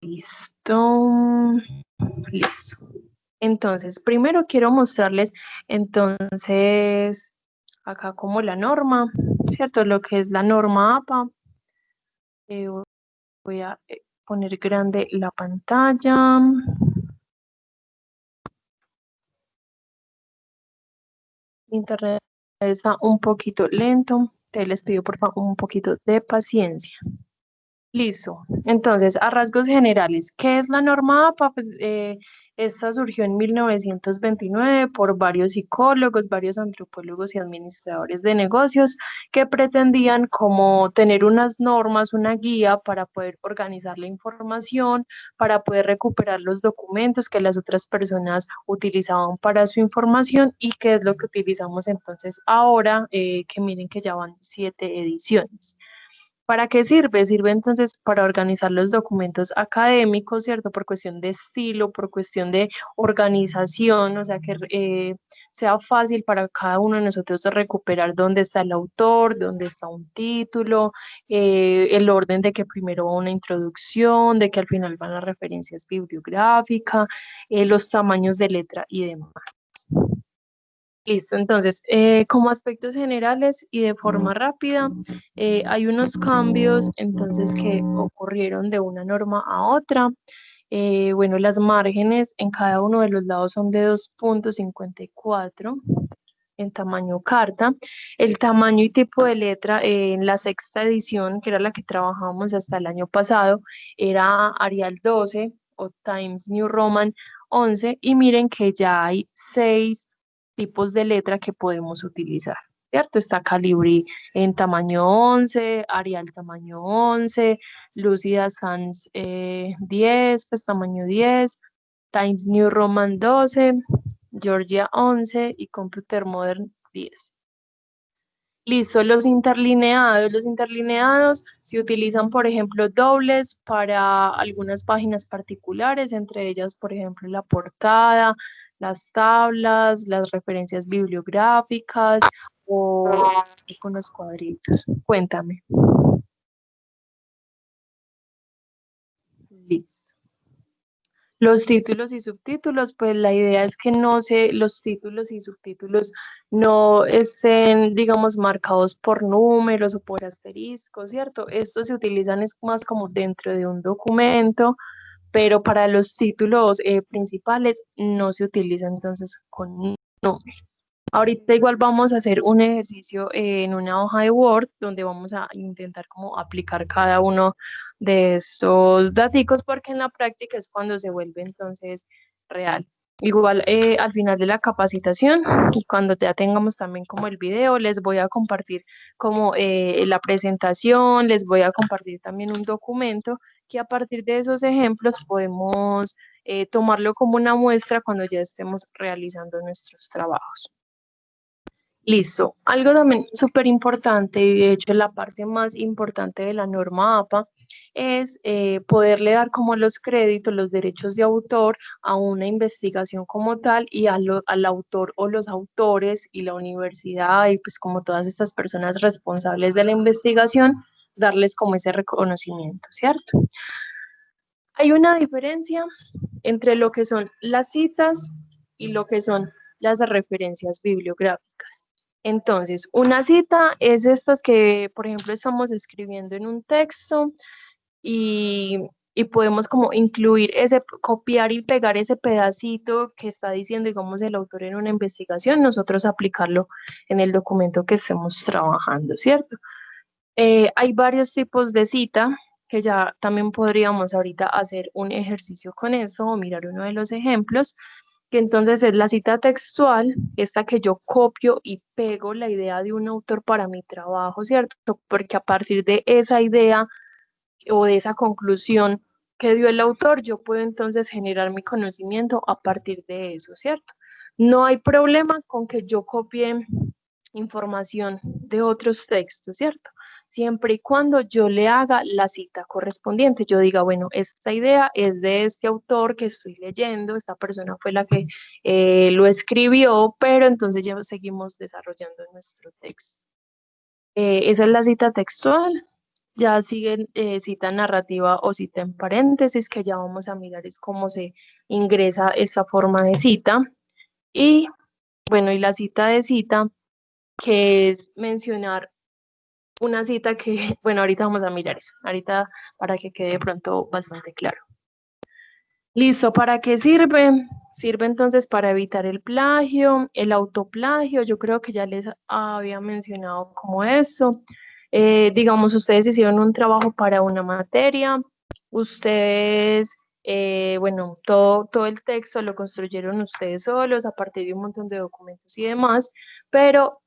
Listo. Listo. Entonces, primero quiero mostrarles, entonces, acá como la norma, ¿cierto? Lo que es la norma APA. Voy a poner grande la pantalla. Internet está un poquito lento. Te les pido por favor un poquito de paciencia. Listo. Entonces, a rasgos generales, ¿qué es la norma APA? Pues esta surgió en 1929 por varios psicólogos, varios antropólogos y administradores de negocios que pretendían como tener unas normas, una guía para poder organizar la información, para poder recuperar los documentos que las otras personas utilizaban para su información y qué es lo que utilizamos entonces ahora, que miren que ya van 7 ediciones. ¿Para qué sirve? Sirve entonces para organizar los documentos académicos, ¿cierto? Por cuestión de estilo, por cuestión de organización, o sea, que sea fácil para cada uno de nosotros recuperar dónde está el autor, dónde está un título, el orden de que primero va una introducción, de que al final van las referencias bibliográficas, los tamaños de letra y demás. Listo, entonces, como aspectos generales y de forma rápida, hay unos cambios entonces que ocurrieron de una norma a otra. Bueno, las márgenes en cada uno de los lados son de 2,54 en tamaño carta. El tamaño y tipo de letra en la sexta edición, que era la que trabajábamos hasta el año pasado, era Arial 12 o Times New Roman 11, y miren que ya hay 6 tipos de letra que podemos utilizar, ¿cierto? Está Calibri en tamaño 11, Arial tamaño 11, Lucida Sans 10, pues tamaño 10, Times New Roman 12, Georgia 11 y Computer Modern 10. Listo, los interlineados se utilizan, por ejemplo, dobles para algunas páginas particulares, entre ellas, por ejemplo, la portada, las tablas, las referencias bibliográficas o con los cuadritos. Cuéntame. Listo. Los títulos y subtítulos, pues la idea es que los títulos y subtítulos no estén, digamos, marcados por números o por asteriscos, ¿cierto? Estos se utilizan es más como dentro de un documento, pero para los títulos principales no se utiliza entonces con números. Ahorita igual vamos a hacer un ejercicio en una hoja de Word donde vamos a intentar como aplicar cada uno de estos daticos, porque en la práctica es cuando se vuelve entonces real. Igual al final de la capacitación y cuando ya tengamos también como el video, les voy a compartir como la presentación, les voy a compartir también un documento que a partir de esos ejemplos podemos tomarlo como una muestra cuando ya estemos realizando nuestros trabajos. Listo. Algo también súper importante, y de hecho la parte más importante de la norma APA, es poderle dar como los créditos, los derechos de autor a una investigación como tal y al autor o los autores y la universidad y pues como todas estas personas responsables de la investigación, darles como ese reconocimiento, ¿cierto? Hay una diferencia entre lo que son las citas y lo que son las referencias bibliográficas. Entonces, una cita es estas que, por ejemplo, estamos escribiendo en un texto y podemos como incluir copiar y pegar ese pedacito que está diciendo, digamos, el autor en una investigación, nosotros aplicarlo en el documento que estemos trabajando, ¿cierto? Hay varios tipos de cita que ya también podríamos ahorita hacer un ejercicio con eso o mirar uno de los ejemplos, que entonces es la cita textual, esta que yo copio y pego la idea de un autor para mi trabajo, ¿cierto? Porque a partir de esa idea o de esa conclusión que dio el autor, yo puedo entonces generar mi conocimiento a partir de eso, ¿cierto? No hay problema con que yo copie información de otros textos, ¿cierto? Siempre y cuando yo le haga la cita correspondiente, yo diga, bueno, esta idea es de este autor que estoy leyendo, esta persona fue la que lo escribió, pero entonces ya seguimos desarrollando nuestro texto. Esa es la cita textual. ya siguen cita narrativa o cita en paréntesis, que ya vamos a mirar es cómo se ingresa esta forma de cita. Y bueno, y la cita de cita, que es mencionar una cita que, bueno, ahorita vamos a mirar eso, ahorita para que quede de pronto bastante claro. Listo, ¿para qué sirve? Sirve entonces para evitar el plagio, el autoplagio, yo creo que ya les había mencionado como eso. Digamos, ustedes hicieron un trabajo para una materia, ustedes, bueno, todo el texto lo construyeron ustedes solos a partir de un montón de documentos y demás, pero,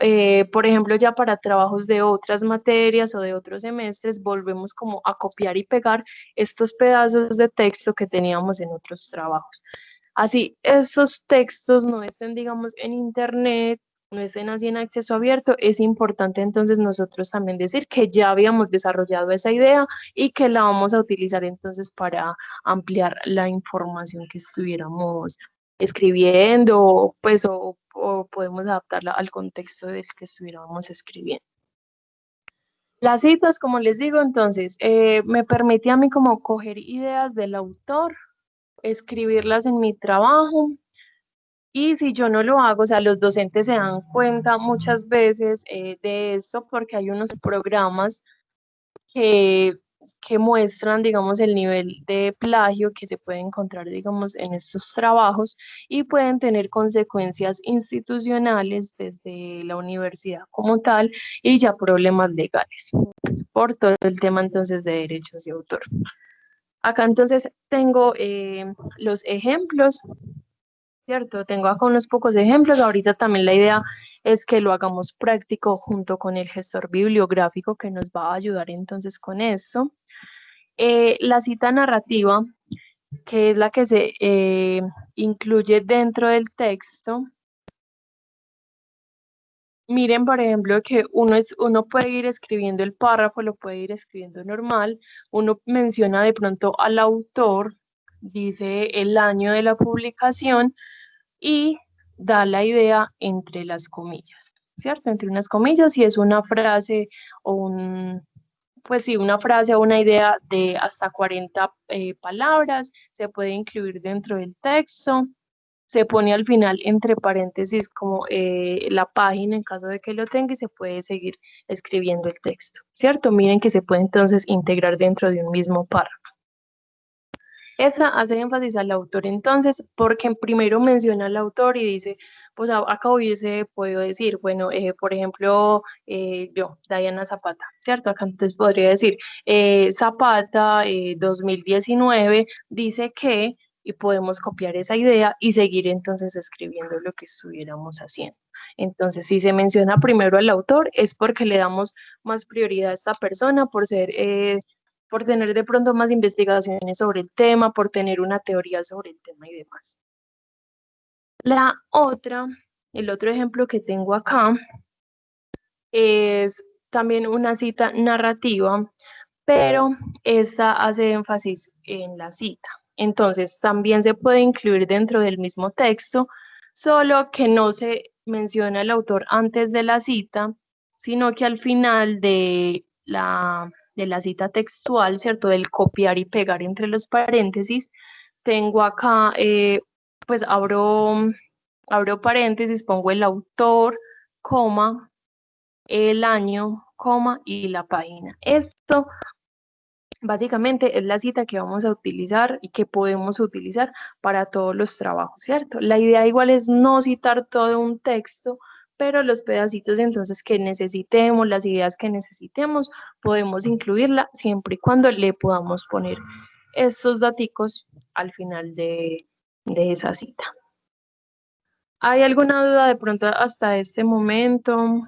por ejemplo, ya para trabajos de otras materias o de otros semestres, volvemos como a copiar y pegar estos pedazos de texto que teníamos en otros trabajos. Así, estos textos no estén, digamos, en internet, no estén así en acceso abierto, es importante entonces nosotros también decir que ya habíamos desarrollado esa idea y que la vamos a utilizar entonces para ampliar la información que estuviéramos escribiendo, pues, o podemos adaptarla al contexto del que estuviéramos escribiendo. Las citas, como les digo, entonces, me permite a mí como coger ideas del autor, escribirlas en mi trabajo, y si yo no lo hago, o sea, los docentes se dan cuenta muchas veces de esto porque hay unos programas que, que muestran, digamos, el nivel de plagio que se puede encontrar, digamos, en estos trabajos y pueden tener consecuencias institucionales desde la universidad como tal y ya problemas legales por todo el tema entonces de derechos de autor. Acá entonces tengo los ejemplos, ¿cierto? Tengo acá unos pocos ejemplos. Ahorita también la idea es que lo hagamos práctico junto con el gestor bibliográfico que nos va a ayudar entonces con eso. La cita narrativa, que es la que se incluye dentro del texto. Miren, por ejemplo, que uno puede ir escribiendo el párrafo, lo puede ir escribiendo normal, uno menciona de pronto al autor, dice el año de la publicación y da la idea entre las comillas, ¿cierto? Entre unas comillas, si es una frase o pues sí, una frase o una idea de hasta 40 palabras, se puede incluir dentro del texto, se pone al final entre paréntesis como la página en caso de que lo tenga y se puede seguir escribiendo el texto, ¿cierto? Miren que se puede entonces integrar dentro de un mismo párrafo. Esa hace énfasis al autor entonces, porque primero menciona al autor y dice, pues acá hubiese podido decir, bueno, por ejemplo, yo, Diana Zapata, ¿cierto? Acá entonces podría decir, Zapata 2019 dice que, y podemos copiar esa idea y seguir entonces escribiendo lo que estuviéramos haciendo. Entonces, si se menciona primero al autor, es porque le damos más prioridad a esta persona por ser por tener de pronto más investigaciones sobre el tema, por tener una teoría sobre el tema y demás. El otro ejemplo que tengo acá es también una cita narrativa, pero esta hace énfasis en la cita. Entonces, también se puede incluir dentro del mismo texto, solo que no se menciona el autor antes de la cita, sino que al final de la cita textual, ¿cierto? Del copiar y pegar entre los paréntesis, tengo acá, pues abro paréntesis, pongo el autor, coma, el año, coma y la página. Esto básicamente es la cita que vamos a utilizar y que podemos utilizar para todos los trabajos, ¿cierto? La idea igual es no citar todo un texto, pero los pedacitos entonces que necesitemos, las ideas que necesitemos, podemos incluirla siempre y cuando le podamos poner estos daticos al final de esa cita. ¿Hay alguna duda de pronto hasta este momento?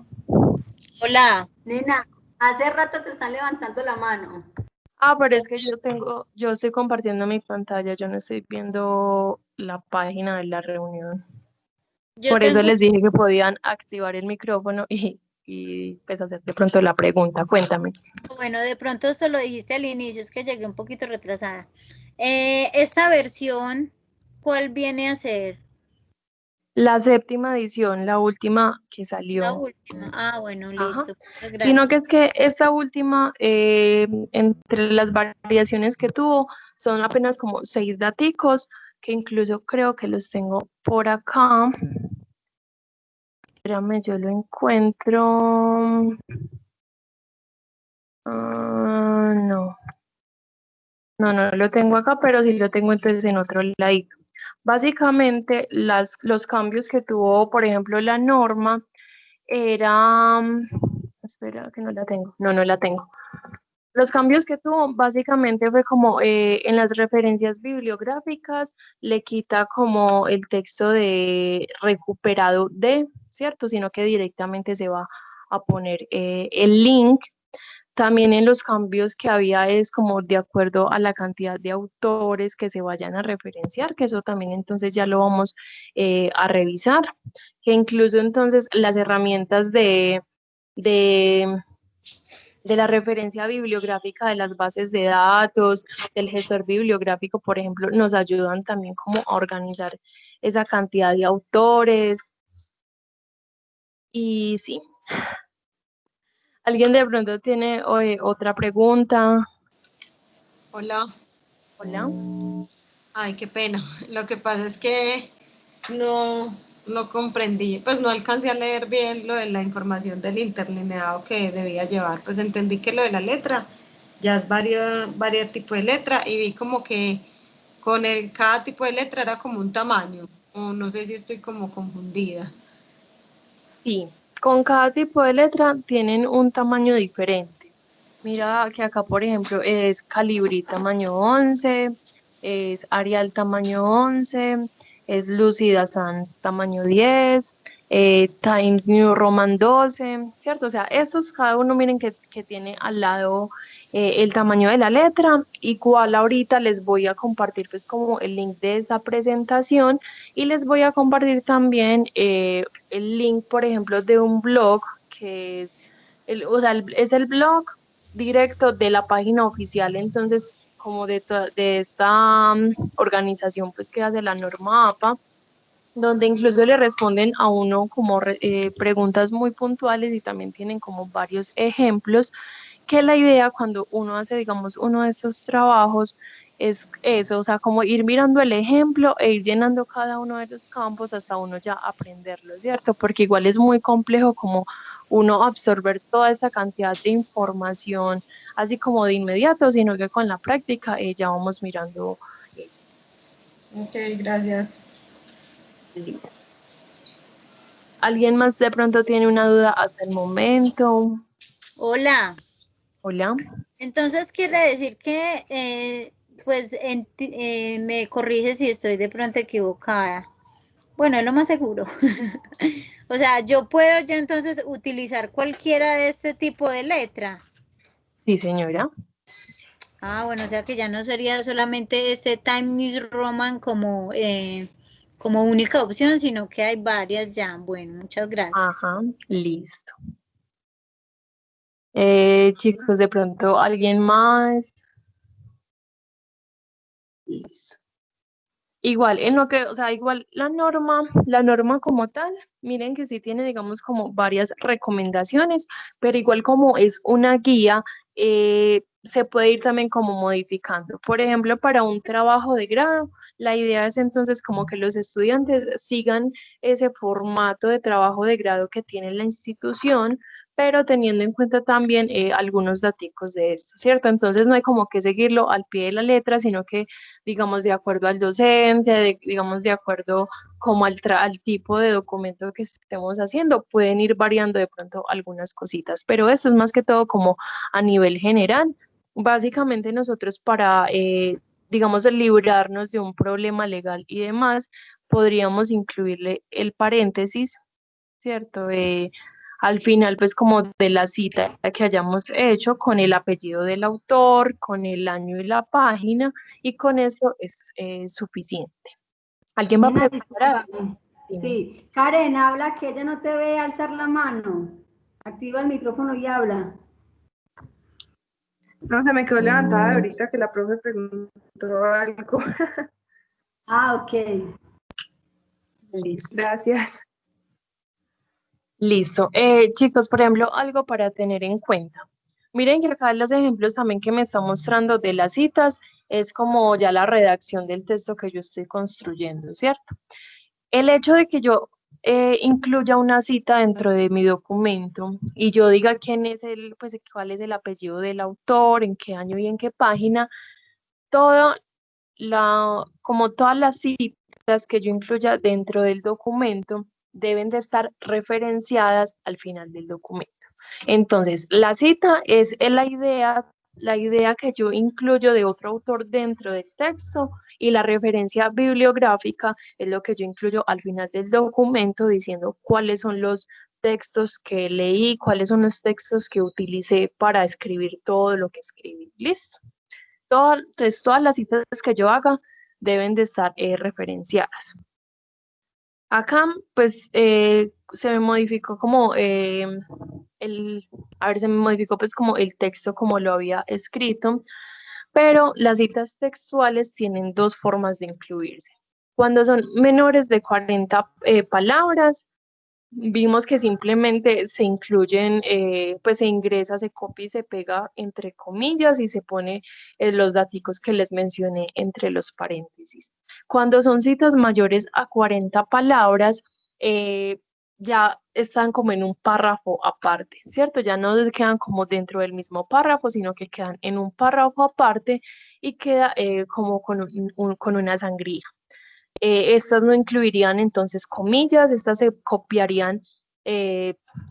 Hola. Nena, hace rato te están levantando la mano. Pero es que yo estoy compartiendo mi pantalla, yo no estoy viendo la página de la reunión. Por eso les dije que podían activar el micrófono y pues hacer de pronto la pregunta. Cuéntame. Bueno, de pronto esto lo dijiste al inicio, es que llegué un poquito retrasada. Esta versión, ¿cuál viene a ser? La séptima edición, la última que La salió. última. Ah, bueno, Ajá. listo. Muchas Sino que gracias. es que esta última, entre las variaciones que tuvo, son apenas como 6 daticos, que incluso creo que los tengo por acá. Espérame, yo lo encuentro. No, no lo tengo acá, pero sí lo tengo entonces en otro lado. Básicamente, los cambios que tuvo, por ejemplo, la norma era, espera que no la tengo, no la tengo. Los cambios que tuvo básicamente fue como en las referencias bibliográficas le quita como el texto de recuperado de, ¿cierto? Sino que directamente se va a poner el link. También en los cambios que había es como de acuerdo a la cantidad de autores que se vayan a referenciar, que eso también entonces ya lo vamos a revisar, que incluso entonces las herramientas de, de la referencia bibliográfica de las bases de datos, del gestor bibliográfico, por ejemplo, nos ayudan también como a organizar esa cantidad de autores. Y sí, ¿alguien de pronto tiene otra pregunta? Hola. Hola. Ay, qué pena. Lo que pasa es que no, no comprendí, pues no alcancé a leer bien lo de la información del interlineado que debía llevar. Pues entendí que lo de la letra ya es varios tipos de letra y vi como que con cada tipo de letra era como un tamaño, o no sé si estoy como confundida. Sí, con cada tipo de letra tienen un tamaño diferente. Mira que acá, por ejemplo, es Calibri tamaño 11, es Arial tamaño 11, es Lucida Sans tamaño 10, Times New Roman 12, ¿cierto? O sea, estos cada uno miren que tiene al lado el tamaño de la letra. Igual ahorita les voy a compartir pues como el link de esa presentación y les voy a compartir también el link, por ejemplo, de un blog que es es el blog directo de la página oficial, entonces, como de esta organización, pues, que hace la norma APA, donde incluso le responden a uno como preguntas muy puntuales y también tienen como varios ejemplos, que la idea cuando uno hace, digamos, uno de estos trabajos es eso, o sea, como ir mirando el ejemplo e ir llenando cada uno de los campos hasta uno ya aprenderlo, ¿cierto? Porque igual es muy complejo como uno absorber toda esa cantidad de información, así como de inmediato, sino que con la práctica ya vamos mirando eso. Ok, gracias. Listo. ¿Alguien más de pronto tiene una duda hasta el momento? Hola. Hola. Entonces quiere decir que, pues, me corrige si estoy de pronto equivocada. Bueno, es lo más seguro. O sea, yo puedo ya entonces utilizar cualquiera de este tipo de letra. Sí, señora. Ah, bueno, o sea que ya no sería solamente ese Times New Roman como única opción, sino que hay varias ya. Bueno, muchas gracias. Ajá, listo. Chicos, de pronto, ¿alguien más? Listo. Igual, en lo que, o sea, igual la norma como tal, miren que sí tiene, digamos, como varias recomendaciones, pero igual como es una guía, se puede ir también como modificando. Por ejemplo, para un trabajo de grado, la idea es entonces como que los estudiantes sigan ese formato de trabajo de grado que tiene la institución, pero teniendo en cuenta también algunos daticos de esto, ¿cierto? Entonces no hay como que seguirlo al pie de la letra, sino que digamos, de acuerdo al docente, digamos, de acuerdo como al tipo de documento que estemos haciendo, pueden ir variando de pronto algunas cositas, pero esto es más que todo como a nivel general. Básicamente nosotros para, digamos, librarnos de un problema legal y demás, podríamos incluirle el paréntesis, ¿cierto? Al final, pues como de la cita que hayamos hecho con el apellido del autor, con el año y la página, y con eso es suficiente. ¿Alguien va a Nina, preguntar algo? discúlpame. Dime. Sí, Karen, habla que ella no te ve alzar la mano. Activa el micrófono y habla. No, se me quedó levantada de ahorita que la profe preguntó algo. Ah, ok. Listo. Gracias. Listo. Chicos, por ejemplo, algo para tener en cuenta. Miren que acá los ejemplos también que me está mostrando de las citas es como ya la redacción del texto que yo estoy construyendo, ¿cierto? El hecho de que yo incluya una cita dentro de mi documento y yo diga quién es pues cuál es el apellido del autor, en qué año y en qué página, todo como todas las citas que yo incluya dentro del documento deben de estar referenciadas al final del documento. Entonces, la cita es la idea que yo incluyo de otro autor dentro del texto y la referencia bibliográfica es lo que yo incluyo al final del documento diciendo cuáles son los textos que leí, cuáles son los textos que utilicé para escribir todo lo que escribí. ¿Listo? Entonces, todas las citas que yo haga deben de estar referenciadas. Acá, pues, se me modificó como se me modificó pues como el texto como lo había escrito, pero las citas textuales tienen dos formas de incluirse. Cuando son menores de 40 palabras, vimos que simplemente se incluyen, pues se ingresa, se copia y se pega entre comillas y se pone los daticos que les mencioné entre los paréntesis. Cuando son citas mayores a 40 palabras, ya están como en un párrafo aparte, ¿cierto? Ya no quedan como dentro del mismo párrafo, sino que quedan en un párrafo aparte y queda como con una sangría. Estas no incluirían entonces comillas, estas se copiarían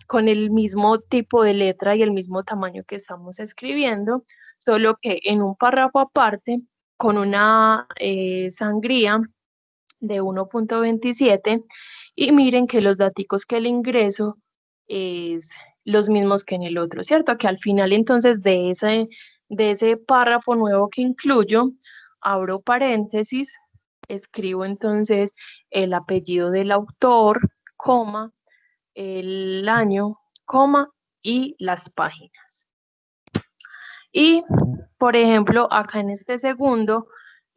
con el mismo tipo de letra y el mismo tamaño que estamos escribiendo, solo que en un párrafo aparte, con una sangría de 1.27, y miren que los daticos que el ingreso es los mismos que en el otro, ¿cierto? Que al final entonces de ese párrafo nuevo que incluyo, abro paréntesis, escribo entonces el apellido del autor, coma, el año, coma, y las páginas. Y, por ejemplo, acá en este segundo,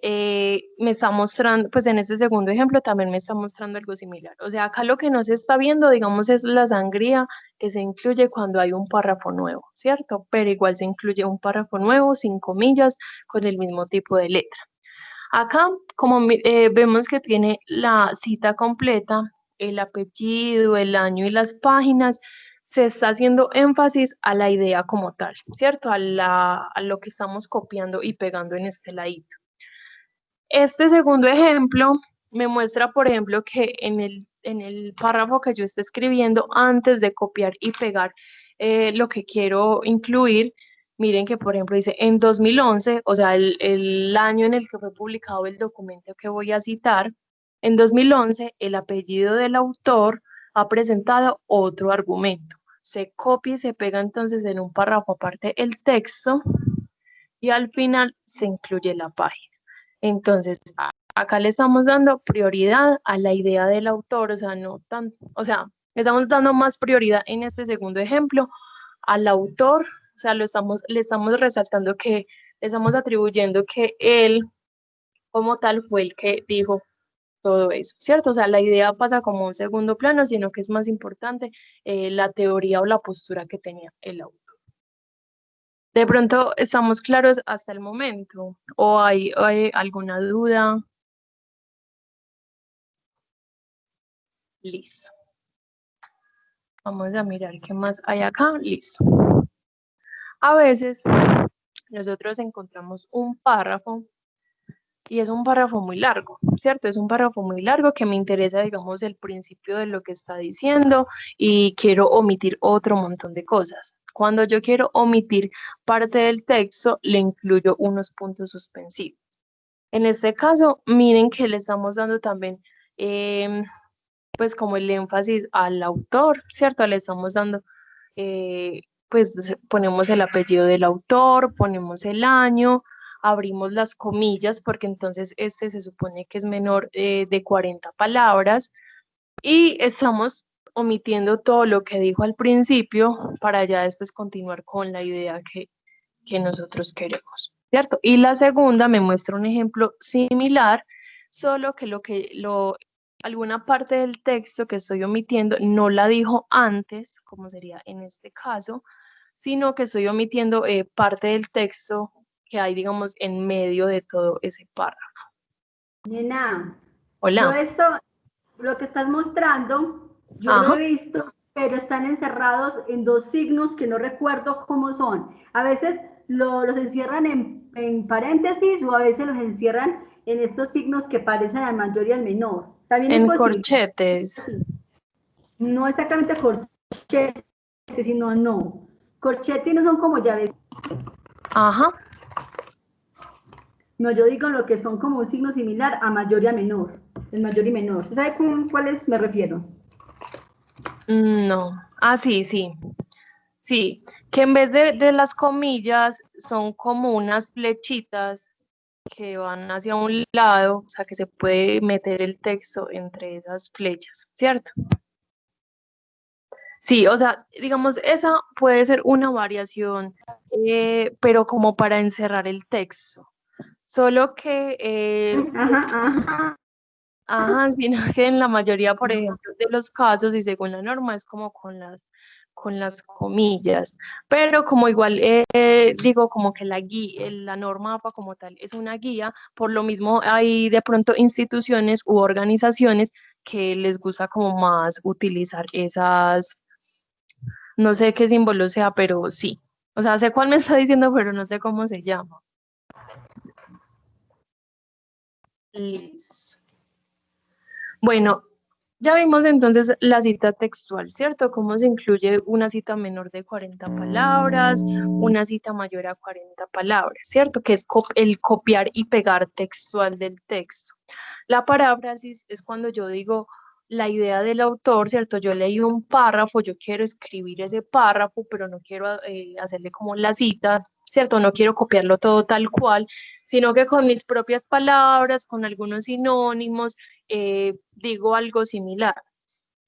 me está mostrando, pues en este segundo ejemplo también me está mostrando algo similar. O sea, acá lo que no se está viendo, digamos, es la sangría que se incluye cuando hay un párrafo nuevo, ¿cierto? Pero igual se incluye un párrafo nuevo, sin comillas, con el mismo tipo de letra. Acá, como vemos que tiene la cita completa, el apellido, el año y las páginas, se está haciendo énfasis a la idea como tal, ¿cierto? A lo que estamos copiando y pegando en este ladito. Este segundo ejemplo me muestra, por ejemplo, que en el párrafo que yo esté escribiendo, antes de copiar y pegar lo que quiero incluir, miren que, por ejemplo, dice en 2011, o sea, el año en el que fue publicado el documento que voy a citar, en 2011, el apellido del autor ha presentado otro argumento. Se copia y se pega entonces en un párrafo aparte el texto y al final se incluye la página. Entonces, acá le estamos dando prioridad a la idea del autor, o sea, no tanto, o sea, le estamos dando más prioridad en este segundo ejemplo al autor, o sea, le estamos resaltando que, le estamos atribuyendo que él como tal fue el que dijo todo eso, ¿cierto? O sea, la idea pasa como un segundo plano, sino que es más importante la teoría o la postura que tenía el autor. De pronto, ¿estamos claros hasta el momento? ¿O hay alguna duda? Listo. Vamos a mirar qué más hay acá. Listo. A veces nosotros encontramos un párrafo y es un párrafo muy largo, ¿cierto? Es un párrafo muy largo que me interesa, digamos, el principio de lo que está diciendo y quiero omitir otro montón de cosas. Cuando yo quiero omitir parte del texto, le incluyo unos puntos suspensivos. En este caso, miren que le estamos dando también, pues como el énfasis al autor, ¿cierto? Le estamos dando, pues ponemos el apellido del autor, ponemos el año, abrimos las comillas, porque entonces este se supone que es menor de 40 palabras, y estamos omitiendo todo lo que dijo al principio para ya después continuar con la idea que nosotros queremos, ¿cierto? Y la segunda me muestra un ejemplo similar, solo que alguna parte del texto que estoy omitiendo no la dijo antes, como sería en este caso, sino que estoy omitiendo parte del texto que hay, digamos, en medio de todo ese párrafo. Nena, yo Hola. esto, lo que estás mostrando, yo lo Ajá. he visto, pero están encerrados en dos signos que no recuerdo cómo son. A veces los encierran en paréntesis o a veces los encierran en estos signos que parecen al mayor y al menor. También es En posible. corchetes. No exactamente corchete, sino no. Corchete no son como llaves. Ajá. No, yo digo lo que son como un signo similar a mayor y a menor. El mayor y menor. ¿Sabe con cuáles me refiero? No. Ah, sí, sí. Sí, que en vez de las comillas son como unas flechitas que van hacia un lado, o sea que se puede meter el texto entre esas flechas, ¿cierto? Sí, o sea, digamos, esa puede ser una variación, pero como para encerrar el texto. Solo que, Ajá. ajá, sino que en la mayoría, por ejemplo, de los casos y según la norma es como con las comillas, pero como igual digo como que la guía, la norma APA como tal es una guía, por lo mismo hay de pronto instituciones u organizaciones que les gusta como más utilizar esas, no sé qué símbolo sea, pero sí, o sea, sé cuál me está diciendo, pero no sé cómo se llama. Listo. Bueno, ya vimos entonces la cita textual, ¿cierto? Cómo se incluye una cita menor de 40 palabras, una cita mayor a 40 palabras, ¿cierto? Que es el copiar y pegar textual del texto. La paráfrasis es cuando yo digo la idea del autor, ¿cierto? Yo leí un párrafo, yo quiero escribir ese párrafo, pero no quiero hacerle como la cita, ¿cierto? No quiero copiarlo todo tal cual, sino que con mis propias palabras, con algunos sinónimos, digo algo similar.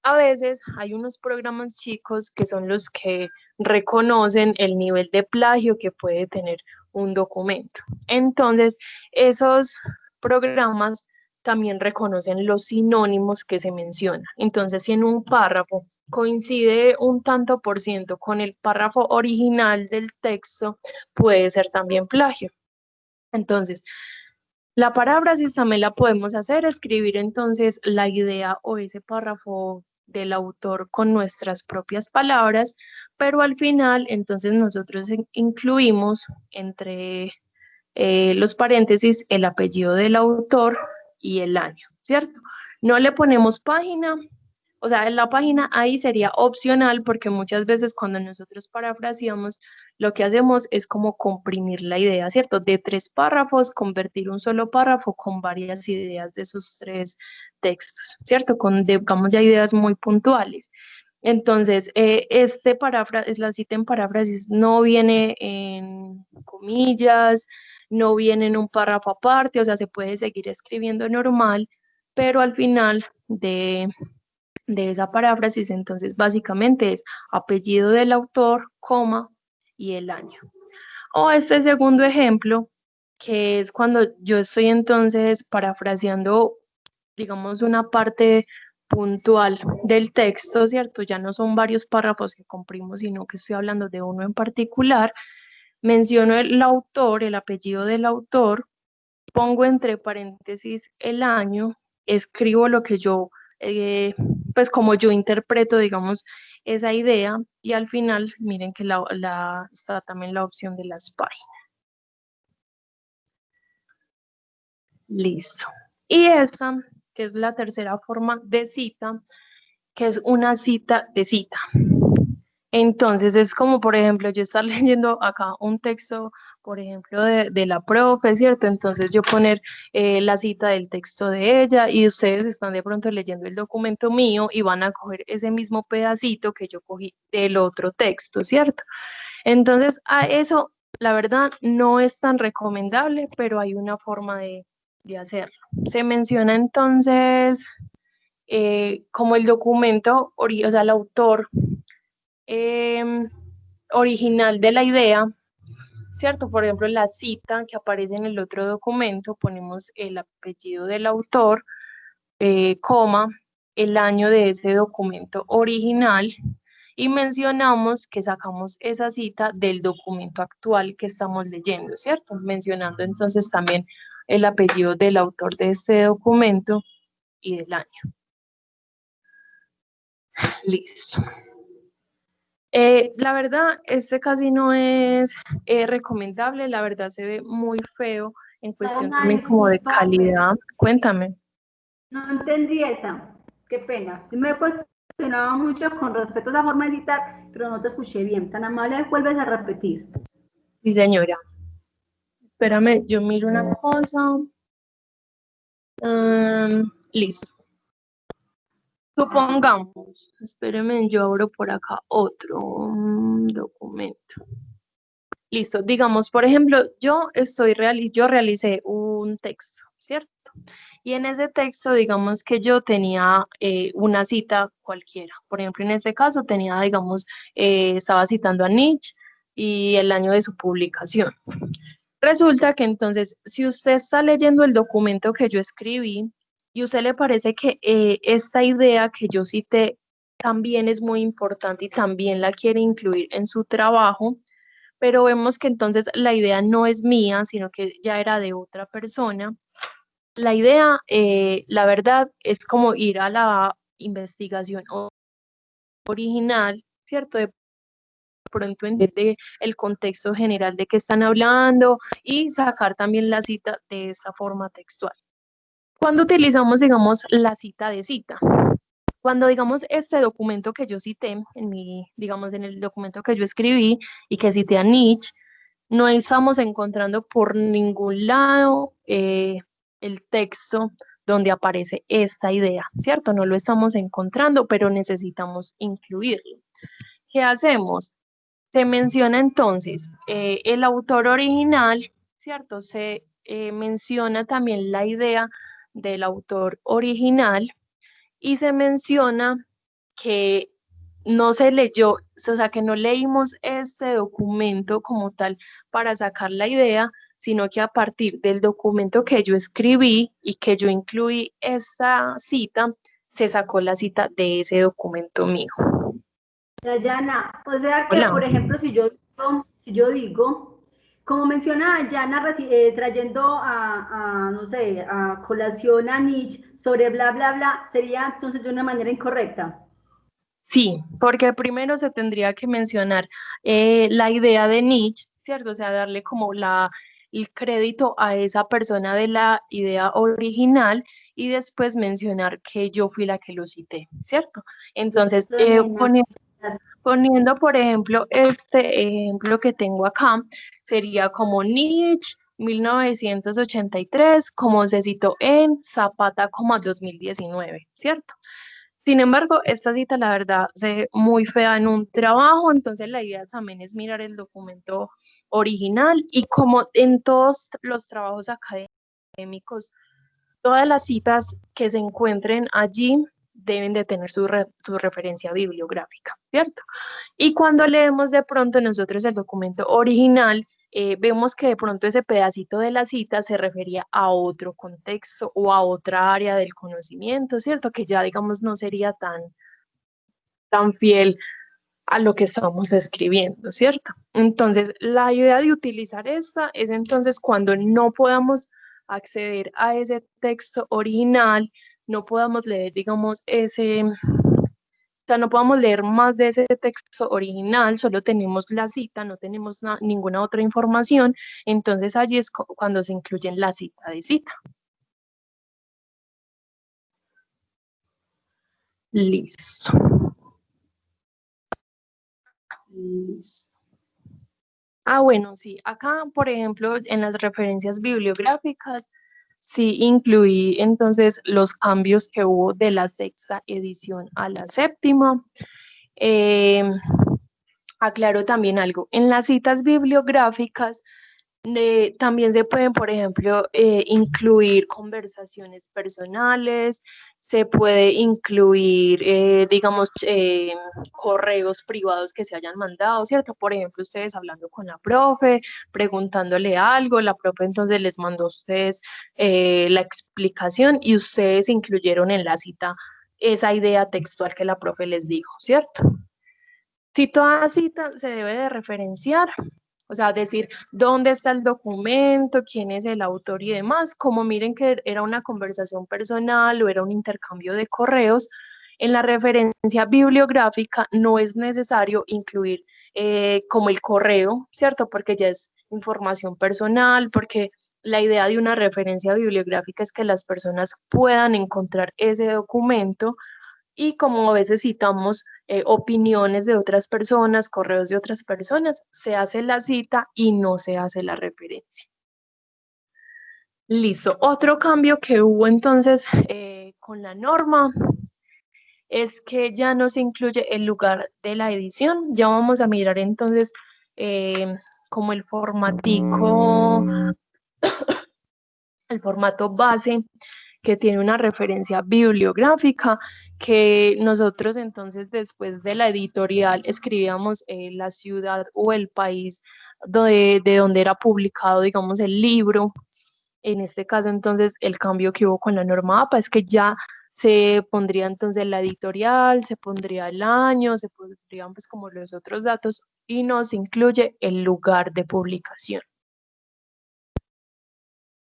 A veces hay unos programas chicos que son los que reconocen el nivel de plagio que puede tener un documento. Entonces, esos programas también reconocen los sinónimos que se mencionan. Entonces, si en un párrafo coincide un tanto por ciento con el párrafo original del texto, puede ser también plagio. Entonces, la paráfrasis también la podemos hacer, escribir entonces la idea o ese párrafo del autor con nuestras propias palabras, pero al final entonces nosotros incluimos entre los paréntesis el apellido del autor y el año, ¿cierto? No le ponemos página, o sea, en la página ahí sería opcional porque muchas veces cuando nosotros parafraseamos, lo que hacemos es como comprimir la idea, ¿cierto? De 3 párrafos, convertir un solo párrafo con varias ideas de esos 3 textos, ¿cierto? Con, digamos, ya ideas muy puntuales. Entonces, la cita en paráfrasis no viene en comillas, no viene en un párrafo aparte, o sea, se puede seguir escribiendo normal, pero al final de esa paráfrasis, entonces básicamente es apellido del autor, coma y el año. O este segundo ejemplo, que es cuando yo estoy entonces parafraseando, digamos, una parte puntual del texto, ¿cierto? Ya no son varios párrafos que comprimo, sino que estoy hablando de uno en particular. Menciono el autor, el apellido del autor, pongo entre paréntesis el año, escribo lo que yo, pues como yo interpreto, digamos, esa idea y al final, miren que está también la opción de las páginas. Listo. Y esta, que es la tercera forma de cita, que es una cita de cita. Entonces es como, por ejemplo, yo estar leyendo acá un texto, por ejemplo, de la profe, ¿cierto? Entonces yo poner la cita del texto de ella y ustedes están de pronto leyendo el documento mío y van a coger ese mismo pedacito que yo cogí del otro texto, ¿cierto? Entonces a eso, la verdad, no es tan recomendable, pero hay una forma de hacerlo. Se menciona entonces como el documento, o sea, el autor original de la idea, ¿cierto? Por ejemplo, la cita que aparece en el otro documento, ponemos el apellido del autor, coma, el año de ese documento original y mencionamos que sacamos esa cita del documento actual que estamos leyendo, ¿cierto? Mencionando entonces también el apellido del autor de este documento y del año. Listo. La verdad, este casi no es recomendable, la verdad se ve muy feo en cuestión Ana, también como de discúlpame, calidad. Cuéntame. no entendí esa. Qué pena. Sí me he cuestionado mucho con respecto a esa forma de citar, pero no te escuché bien. Tan amable, vuelves a repetir. Sí, señora. Espérame, yo miro una cosa. Listo. Supongamos, espéreme, yo abro por acá otro documento. Listo, digamos, por ejemplo, yo realicé un texto, ¿cierto? Y en ese texto, digamos que yo tenía una cita cualquiera. Por ejemplo, en este caso tenía, digamos, estaba citando a Nietzsche y el año de su publicación. Resulta que entonces, si usted está leyendo el documento que yo escribí y usted le parece que esta idea que yo cité también es muy importante y también la quiere incluir en su trabajo, pero vemos que entonces la idea no es mía, sino que ya era de otra persona. La idea, la verdad, es como ir a la investigación original, ¿cierto? De pronto entender el contexto general de qué están hablando y sacar también la cita de esta forma textual. Cuando utilizamos, digamos, la cita de cita, cuando digamos este documento que yo cité, digamos, en el documento que yo escribí y que cité a Nietzsche, no estamos encontrando por ningún lado el texto donde aparece esta idea, ¿cierto? No lo estamos encontrando, pero necesitamos incluirlo. ¿Qué hacemos? Se menciona entonces el autor original, ¿cierto? Se menciona también la idea del autor original y se menciona que no se leyó, o sea, que no leímos este documento como tal para sacar la idea, sino que a partir del documento que yo escribí y que yo incluí esta cita, se sacó la cita de ese documento mío. Dayana, o sea que, Hola. por ejemplo, si yo digo, como menciona Dayana, trayendo no sé, a colación a Nietzsche sobre bla, bla, bla, sería entonces de una manera incorrecta. Sí, porque primero se tendría que mencionar la idea de Nietzsche, ¿cierto? O sea, darle como el crédito a esa persona de la idea original y después mencionar que yo fui la que lo cité, ¿cierto? Entonces, Nena, poniendo, por ejemplo, este ejemplo que tengo acá, sería como Nietzsche, 1983, como se citó en Zapata, como 2019, ¿cierto? Sin embargo, esta cita, la verdad, se ve muy fea en un trabajo, entonces la idea también es mirar el documento original y como en todos los trabajos académicos, todas las citas que se encuentren allí deben de tener su referencia bibliográfica, ¿cierto? Y cuando leemos de pronto nosotros el documento original, vemos que de pronto ese pedacito de la cita se refería a otro contexto o a otra área del conocimiento, ¿cierto? Que ya, digamos, no sería tan fiel a lo que estamos escribiendo, ¿cierto? Entonces, la idea de utilizar esta es entonces cuando no podamos acceder a ese texto original, no podamos leer, digamos, o sea, no podamos leer más de ese texto original, solo tenemos la cita, no tenemos ninguna otra información, entonces allí es cuando se incluyen la cita de cita. Listo. Listo. Bueno, sí, acá, por ejemplo, en las referencias bibliográficas, sí incluí entonces los cambios que hubo de la sexta edición a la séptima. Aclaro también algo, en las citas bibliográficas También se pueden, por ejemplo, incluir conversaciones personales, se puede incluir, digamos, correos privados que se hayan mandado, ¿cierto? Por ejemplo, ustedes hablando con la profe, preguntándole algo, la profe entonces les mandó a ustedes la explicación y ustedes incluyeron en la cita esa idea textual que la profe les dijo, ¿cierto? Si toda cita se debe de referenciar, o sea, decir dónde está el documento, quién es el autor y demás, como miren que era una conversación personal o era un intercambio de correos, en la referencia bibliográfica no es necesario incluir como el correo, ¿cierto? Porque ya es información personal, porque la idea de una referencia bibliográfica es que las personas puedan encontrar ese documento y como a veces citamos opiniones de otras personas, correos de otras personas, se hace la cita y no se hace la referencia. Listo. Otro cambio que hubo entonces con la norma es que ya no se incluye el lugar de la edición. Ya vamos a mirar entonces como el formatico, el formato base que tiene una referencia bibliográfica, que nosotros entonces después de la editorial escribíamos la ciudad o el país de donde era publicado, digamos, el libro. En este caso, entonces, el cambio que hubo con la norma APA es que ya se pondría entonces la editorial, se pondría el año, se pondrían pues como los otros datos y no se incluye el lugar de publicación.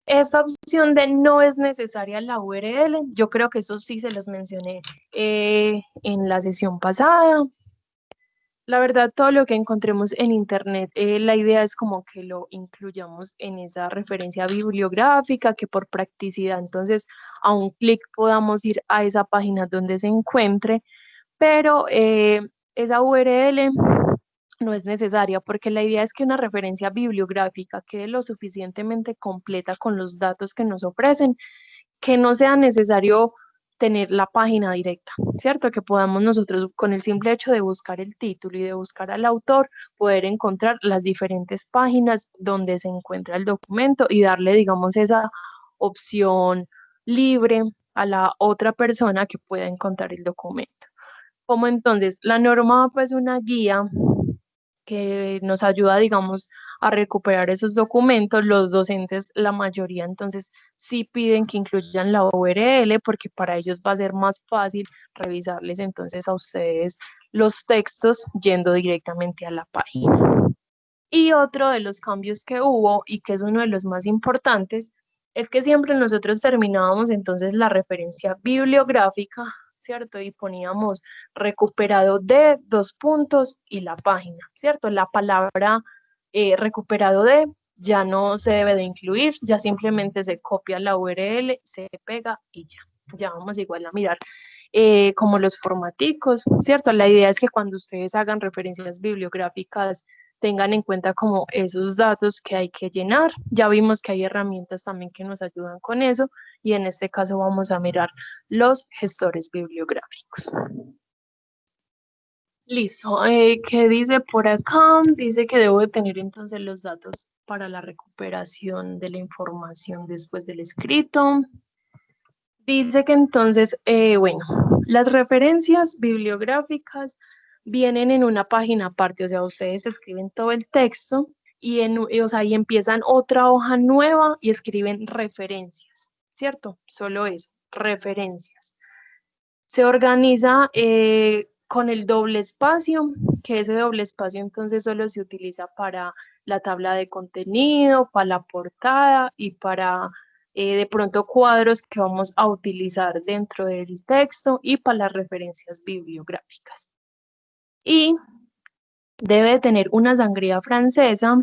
Esta opción de no es necesaria la URL, yo creo que eso sí se los mencioné en la sesión pasada. La verdad, todo lo que encontremos en internet, la idea es como que lo incluyamos en esa referencia bibliográfica, que por practicidad, entonces, a un clic podamos ir a esa página donde se encuentre, pero esa URL no es necesaria porque la idea es que una referencia bibliográfica quede lo suficientemente completa con los datos que nos ofrecen, que no sea necesario tener la página directa, ¿cierto? Que podamos nosotros, con el simple hecho de buscar el título y de buscar al autor, poder encontrar las diferentes páginas donde se encuentra el documento y darle, digamos, esa opción libre a la otra persona que pueda encontrar el documento. Como entonces, la norma pues una guía que nos ayuda, digamos, a recuperar esos documentos. Los docentes, la mayoría, entonces, sí piden que incluyan la URL porque para ellos va a ser más fácil revisarles entonces a ustedes los textos yendo directamente a la página. Y otro de los cambios que hubo y que es uno de los más importantes es que siempre nosotros terminábamos entonces la referencia bibliográfica, ¿cierto? Y poníamos recuperado de 2 puntos y la página, ¿cierto? La palabra recuperado de ya no se debe de incluir, ya simplemente se copia la URL, se pega y ya. Ya vamos igual a mirar como los formaticos, ¿cierto? La idea es que cuando ustedes hagan referencias bibliográficas tengan en cuenta como esos datos que hay que llenar. Ya vimos que hay herramientas también que nos ayudan con eso y en este caso vamos a mirar los gestores bibliográficos. Listo, ¿qué dice por acá? Dice que debo de tener entonces los datos para la recuperación de la información después del escrito. Dice que entonces, bueno, las referencias bibliográficas vienen en una página aparte, o sea, ustedes escriben todo el texto y, o sea, y empiezan otra hoja nueva y escriben referencias, ¿cierto? Solo eso, referencias. Se organiza con el doble espacio, que ese doble espacio entonces solo se utiliza para la tabla de contenido, para la portada y para de pronto cuadros que vamos a utilizar dentro del texto y para las referencias bibliográficas. Y debe tener una sangría francesa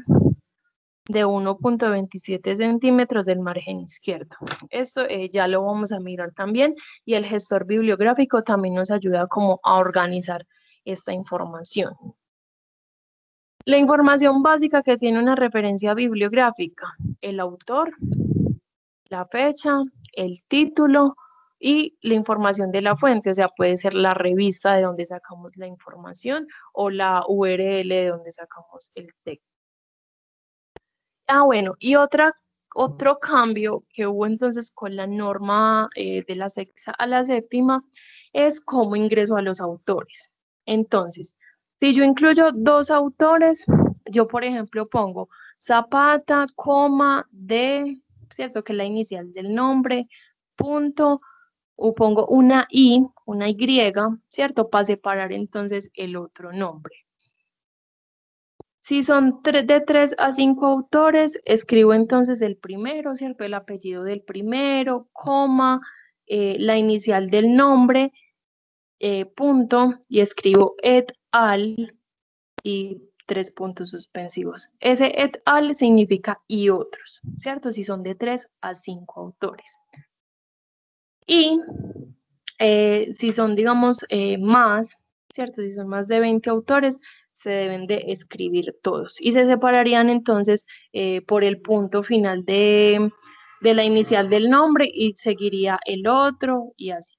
de 1.27 centímetros del margen izquierdo. Esto ya lo vamos a mirar también y el gestor bibliográfico también nos ayuda como a organizar esta información. La información básica que tiene una referencia bibliográfica, el autor, la fecha, el título y la información de la fuente, o sea, puede ser la revista de donde sacamos la información o la URL de donde sacamos el texto. Bueno, y otro cambio que hubo entonces con la norma de la sexta a la séptima es cómo ingreso a los autores. Entonces, si yo incluyo dos autores, yo por ejemplo pongo Zapata, coma, de, ¿cierto? Que es la inicial del nombre, punto, o pongo una Y, ¿cierto? Para separar entonces el otro nombre. Si son de 3 a 5 autores, escribo entonces el primero, ¿cierto? El apellido del primero, coma, la inicial del nombre, punto, y escribo et al y 3 puntos suspensivos. Ese et al significa y otros, ¿cierto? Si son de 3 a 5 autores. Y si son, digamos, más, ¿cierto? Si son más de 20 autores, se deben de escribir todos. Y se separarían entonces por el punto final de la inicial del nombre y seguiría el otro y así.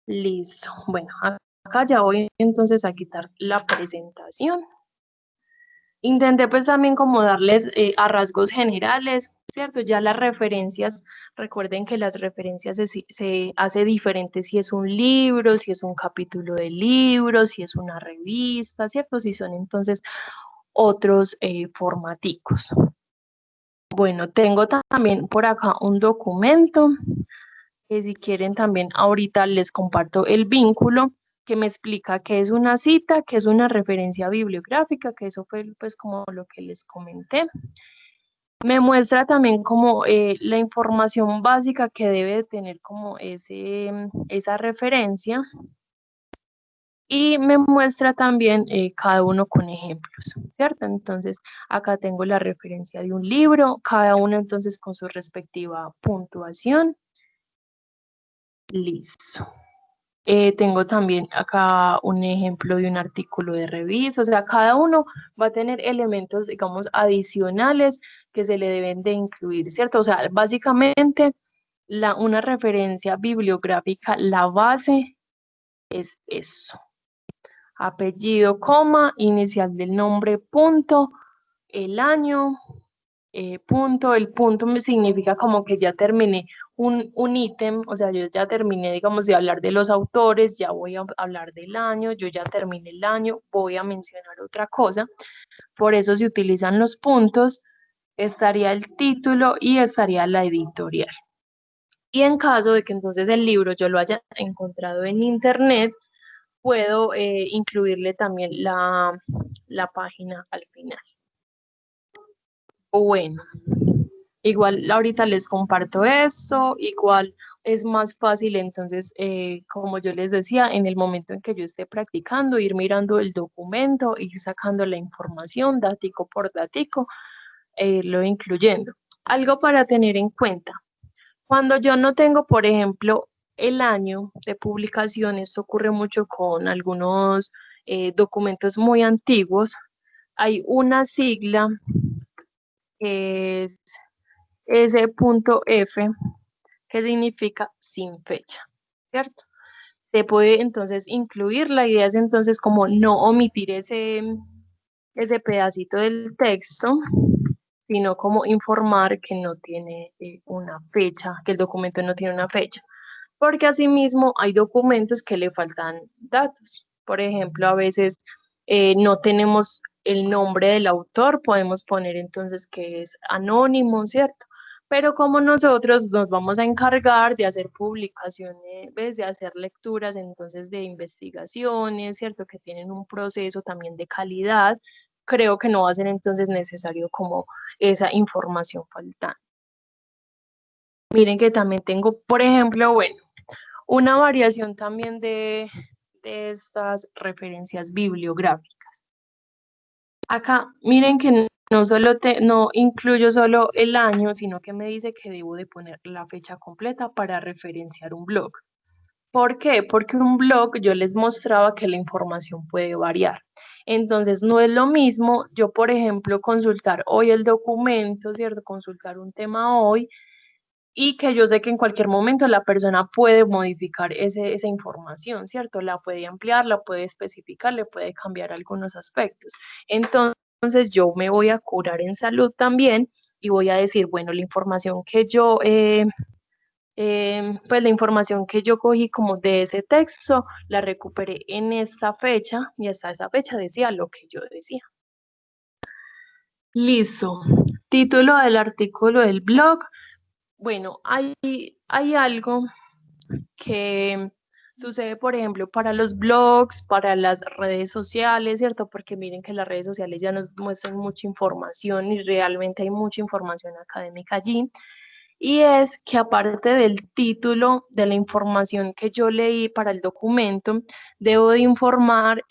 Listo. Bueno, acá ya voy entonces a quitar la presentación. Intenté pues también como darles a rasgos generales, ¿cierto? Ya las referencias, recuerden que las referencias se hace diferente si es un libro, si es un capítulo de libro, si es una revista, ¿cierto? Si son entonces otros formaticos. Bueno, tengo también por acá un documento que si quieren también ahorita les comparto el vínculo que me explica qué es una cita, qué es una referencia bibliográfica, que eso fue pues como lo que les comenté. Me muestra también como la información básica que debe tener como esa referencia y me muestra también cada uno con ejemplos, ¿cierto? Entonces acá tengo la referencia de un libro, cada uno entonces con su respectiva puntuación. Listo. Tengo también acá un ejemplo de un artículo de revista, o sea, cada uno va a tener elementos, digamos, adicionales que se le deben de incluir, ¿cierto? O sea, básicamente una referencia bibliográfica, la base es eso. Apellido, coma, inicial del nombre, punto, el año, punto. El punto me significa como que ya terminé un ítem, o sea, yo ya terminé, digamos, de hablar de los autores, ya voy a hablar del año, yo ya terminé el año, voy a mencionar otra cosa. Por eso se utilizan los puntos, estaría el título y estaría la editorial. Y en caso de que entonces el libro yo lo haya encontrado en internet, puedo incluirle también la página al final. Bueno, igual ahorita les comparto eso, igual es más fácil entonces, como yo les decía, en el momento en que yo esté practicando, ir mirando el documento, ir sacando la información, datico por datico, lo incluyendo. Algo para tener en cuenta, cuando yo no tengo, por ejemplo, el año de publicación, esto ocurre mucho con algunos documentos muy antiguos, hay una sigla que es S.F, que significa sin fecha, ¿cierto? Se puede entonces incluir, la idea es entonces como no omitir ese pedacito del texto, sino como informar que no tiene una fecha, que el documento no tiene una fecha, porque asimismo hay documentos que le faltan datos. Por ejemplo, a veces no tenemos el nombre del autor, podemos poner entonces que es anónimo, ¿cierto? Pero como nosotros nos vamos a encargar de hacer publicaciones, de hacer lecturas, entonces de investigaciones, ¿cierto? Que tienen un proceso también de calidad, creo que no va a ser entonces necesario como esa información faltante. Miren que también tengo, por ejemplo, bueno, una variación también de estas referencias bibliográficas. Acá, miren que no incluyo solo el año, sino que me dice que debo de poner la fecha completa para referenciar un blog. ¿Por qué? Porque un blog yo les mostraba que la información puede variar. Entonces, no es lo mismo yo, por ejemplo, consultar hoy el documento, ¿cierto? Consultar un tema hoy y que yo sé que en cualquier momento la persona puede modificar esa información, ¿cierto? La puede ampliar, la puede especificar, le puede cambiar algunos aspectos. Entonces, entonces yo me voy a curar en salud también y voy a decir, bueno, la información que yo, pues la información que yo cogí como de ese texto, la recuperé en esta fecha y hasta esa fecha decía lo que yo decía. Listo. Título del artículo del blog. Bueno, hay algo que sucede, por ejemplo, para los blogs, para las redes sociales, ¿cierto? Porque miren que las redes sociales ya nos muestran mucha información y realmente hay mucha información académica allí. Y es que aparte del título de la información que yo leí para el documento, debo de informar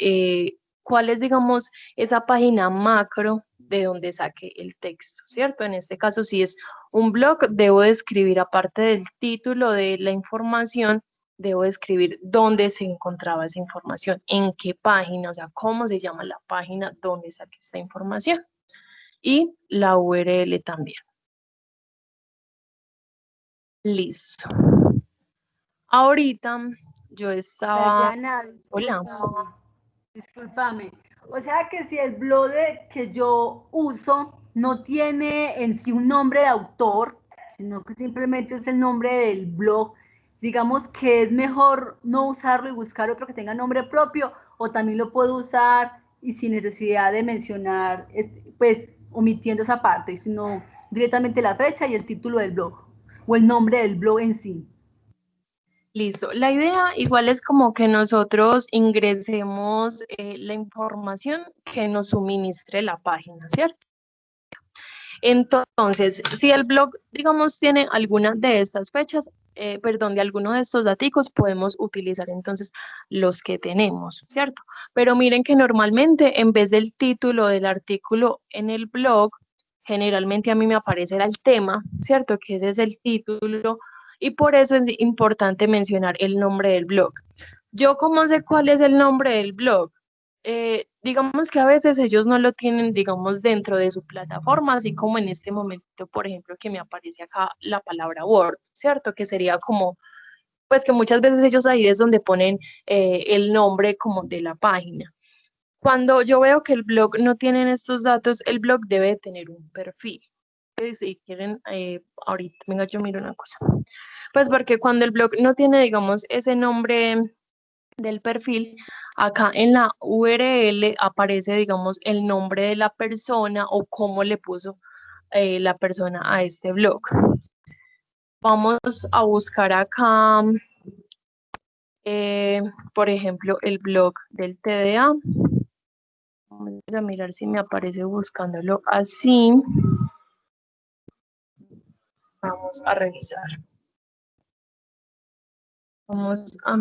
cuál es, digamos, esa página macro de donde saqué el texto, ¿cierto? En este caso, si es un blog, debo de escribir, aparte del título de la información, debo de escribir dónde se encontraba esa información, en qué página, o sea, cómo se llama la página donde saqué esta información. Y la URL también. Listo. Ahorita yo estaba... Dayana, Hola. discúlpame. O sea que si el blog que yo uso no tiene en sí un nombre de autor, sino que simplemente es el nombre del blog, digamos que es mejor no usarlo y buscar otro que tenga nombre propio, o también lo puedo usar y sin necesidad de mencionar, pues omitiendo esa parte, sino directamente la fecha y el título del blog, o el nombre del blog en sí. Listo. La idea igual es como que nosotros ingresemos la información que nos suministre la página, ¿cierto? Entonces, si el blog, digamos, tiene alguna de estas fechas, perdón, de alguno de estos datos, podemos utilizar entonces los que tenemos, ¿cierto? Pero miren que normalmente en vez del título del artículo en el blog, generalmente a mí me aparecerá el tema, ¿cierto? Que ese es el título y por eso es importante mencionar el nombre del blog. ¿Yo cómo sé cuál es el nombre del blog? Digamos que a veces ellos no lo tienen, digamos, dentro de su plataforma, así como en este momento, por ejemplo, que me aparece acá la palabra Word, ¿cierto? Que sería como, pues que muchas veces ellos ahí es donde ponen el nombre como de la página. Cuando yo veo que el blog no tiene estos datos, el blog debe tener un perfil. Si quieren, ahorita, venga, yo miro una cosa. Pues porque cuando el blog no tiene, digamos, ese nombre del perfil, acá en la URL aparece, digamos, el nombre de la persona o cómo le puso la persona a este blog. Vamos a buscar acá, por ejemplo, el blog del TDA. Vamos a mirar si me aparece buscándolo así. Vamos a revisar. Vamos a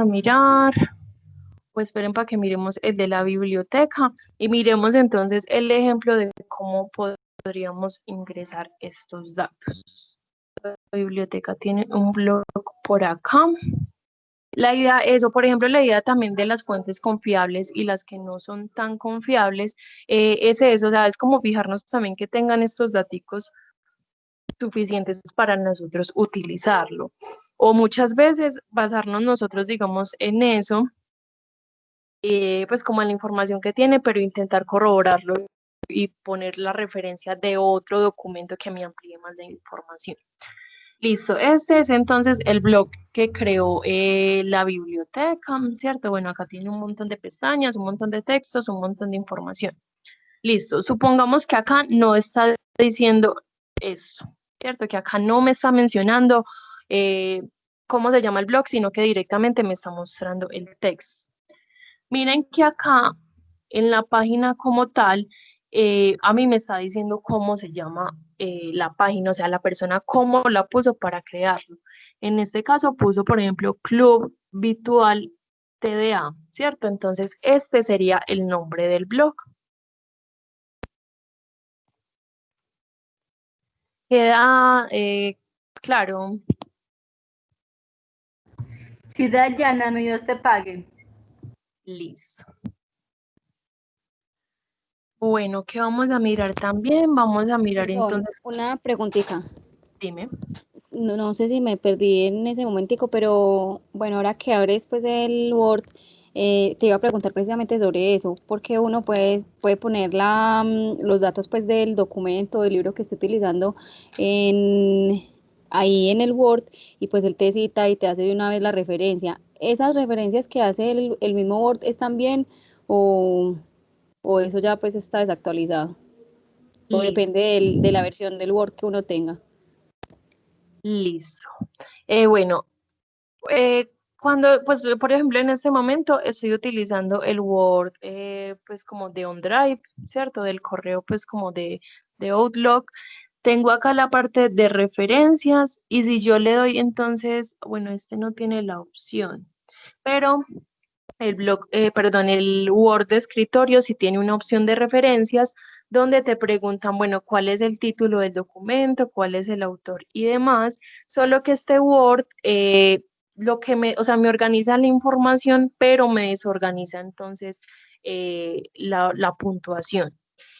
mirar. Pues esperen para que miremos el de la biblioteca y miremos entonces el ejemplo de cómo podríamos ingresar estos datos. La biblioteca tiene un blog por acá. La idea, eso, por ejemplo, la idea también de las fuentes confiables y las que no son tan confiables, es eso, o sea, es como fijarnos también que tengan estos datos suficientes para nosotros utilizarlo. O muchas veces basarnos nosotros, digamos, en eso, pues como en la información que tiene, pero intentar corroborarlo y poner la referencia de otro documento que me amplíe más la información. Listo, este es entonces el blog que creó la biblioteca, ¿cierto? Bueno, acá tiene un montón de pestañas, un montón de textos, un montón de información. Listo, supongamos que acá no está diciendo eso, ¿cierto? Que acá no me está mencionando cómo se llama el blog, sino que directamente me está mostrando el texto. Miren que acá en la página como tal, a mí me está diciendo cómo se llama la página, o sea, la persona cómo la puso para crearlo. En este caso puso, por ejemplo, Club Virtual TDA, ¿cierto? Entonces, este sería el nombre del blog. Queda claro. Si Dayana, mi Dios te pague. Listo. Bueno, ¿qué vamos a mirar también? Vamos a mirar entonces. Una preguntita. Dime. No sé si me perdí en ese momentico, pero bueno, ahora que abres pues el Word, te iba a preguntar precisamente sobre eso, porque uno puede poner los datos pues del documento, del libro que esté utilizando ahí en el Word y pues él te cita y te hace de una vez la referencia. ¿Esas referencias que hace el mismo Word están bien o, o eso ya pues está desactualizado? O Listo, depende de la versión del Word que uno tenga. listo. Bueno, cuando, pues, por ejemplo, en este momento estoy utilizando el Word, pues, como de OneDrive, ¿cierto? Del correo, pues, como de Outlook. Tengo acá la parte de referencias y si yo le doy, entonces, bueno, este no tiene la opción, pero el Word de escritorio sí tiene una opción de referencias donde te preguntan, bueno, cuál es el título del documento, cuál es el autor y demás, solo que este Word, o sea, me organiza la información, pero me desorganiza entonces la puntuación.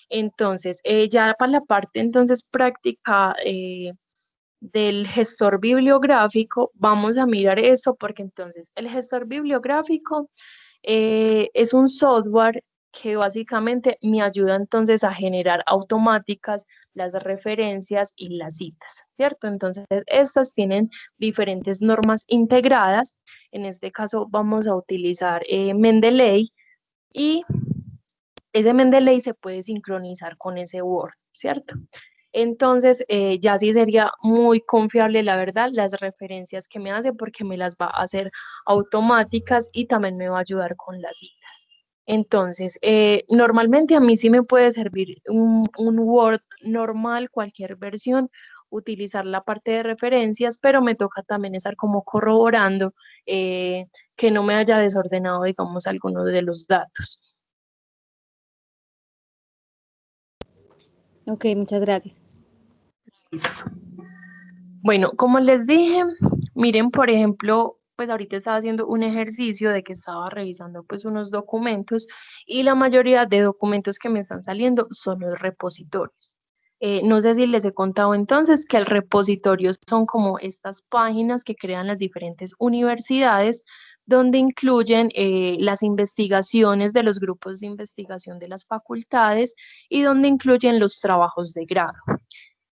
Entonces, ya para la parte entonces práctica, del gestor bibliográfico, vamos a mirar eso porque entonces el gestor bibliográfico es un software que básicamente me ayuda entonces a generar automáticas las referencias y las citas, ¿cierto? Entonces, estas tienen diferentes normas integradas. En este caso, vamos a utilizar Mendeley y ese Mendeley se puede sincronizar con ese Word, ¿cierto? Entonces, ya sí sería muy confiable, la verdad, las referencias que me hace porque me las va a hacer automáticas y también me va a ayudar con las citas. Entonces, normalmente a mí sí me puede servir un Word normal, cualquier versión, utilizar la parte de referencias, pero me toca también estar como corroborando que no me haya desordenado, digamos, alguno de los datos. Ok, muchas gracias. Listo. Bueno, como les dije, miren, por ejemplo, pues ahorita estaba haciendo un ejercicio de que estaba revisando pues unos documentos y la mayoría de documentos que me están saliendo son los repositorios. No sé si les he contado entonces que el repositorio son como estas páginas que crean las diferentes universidades donde incluyen las investigaciones de los grupos de investigación de las facultades y donde incluyen los trabajos de grado.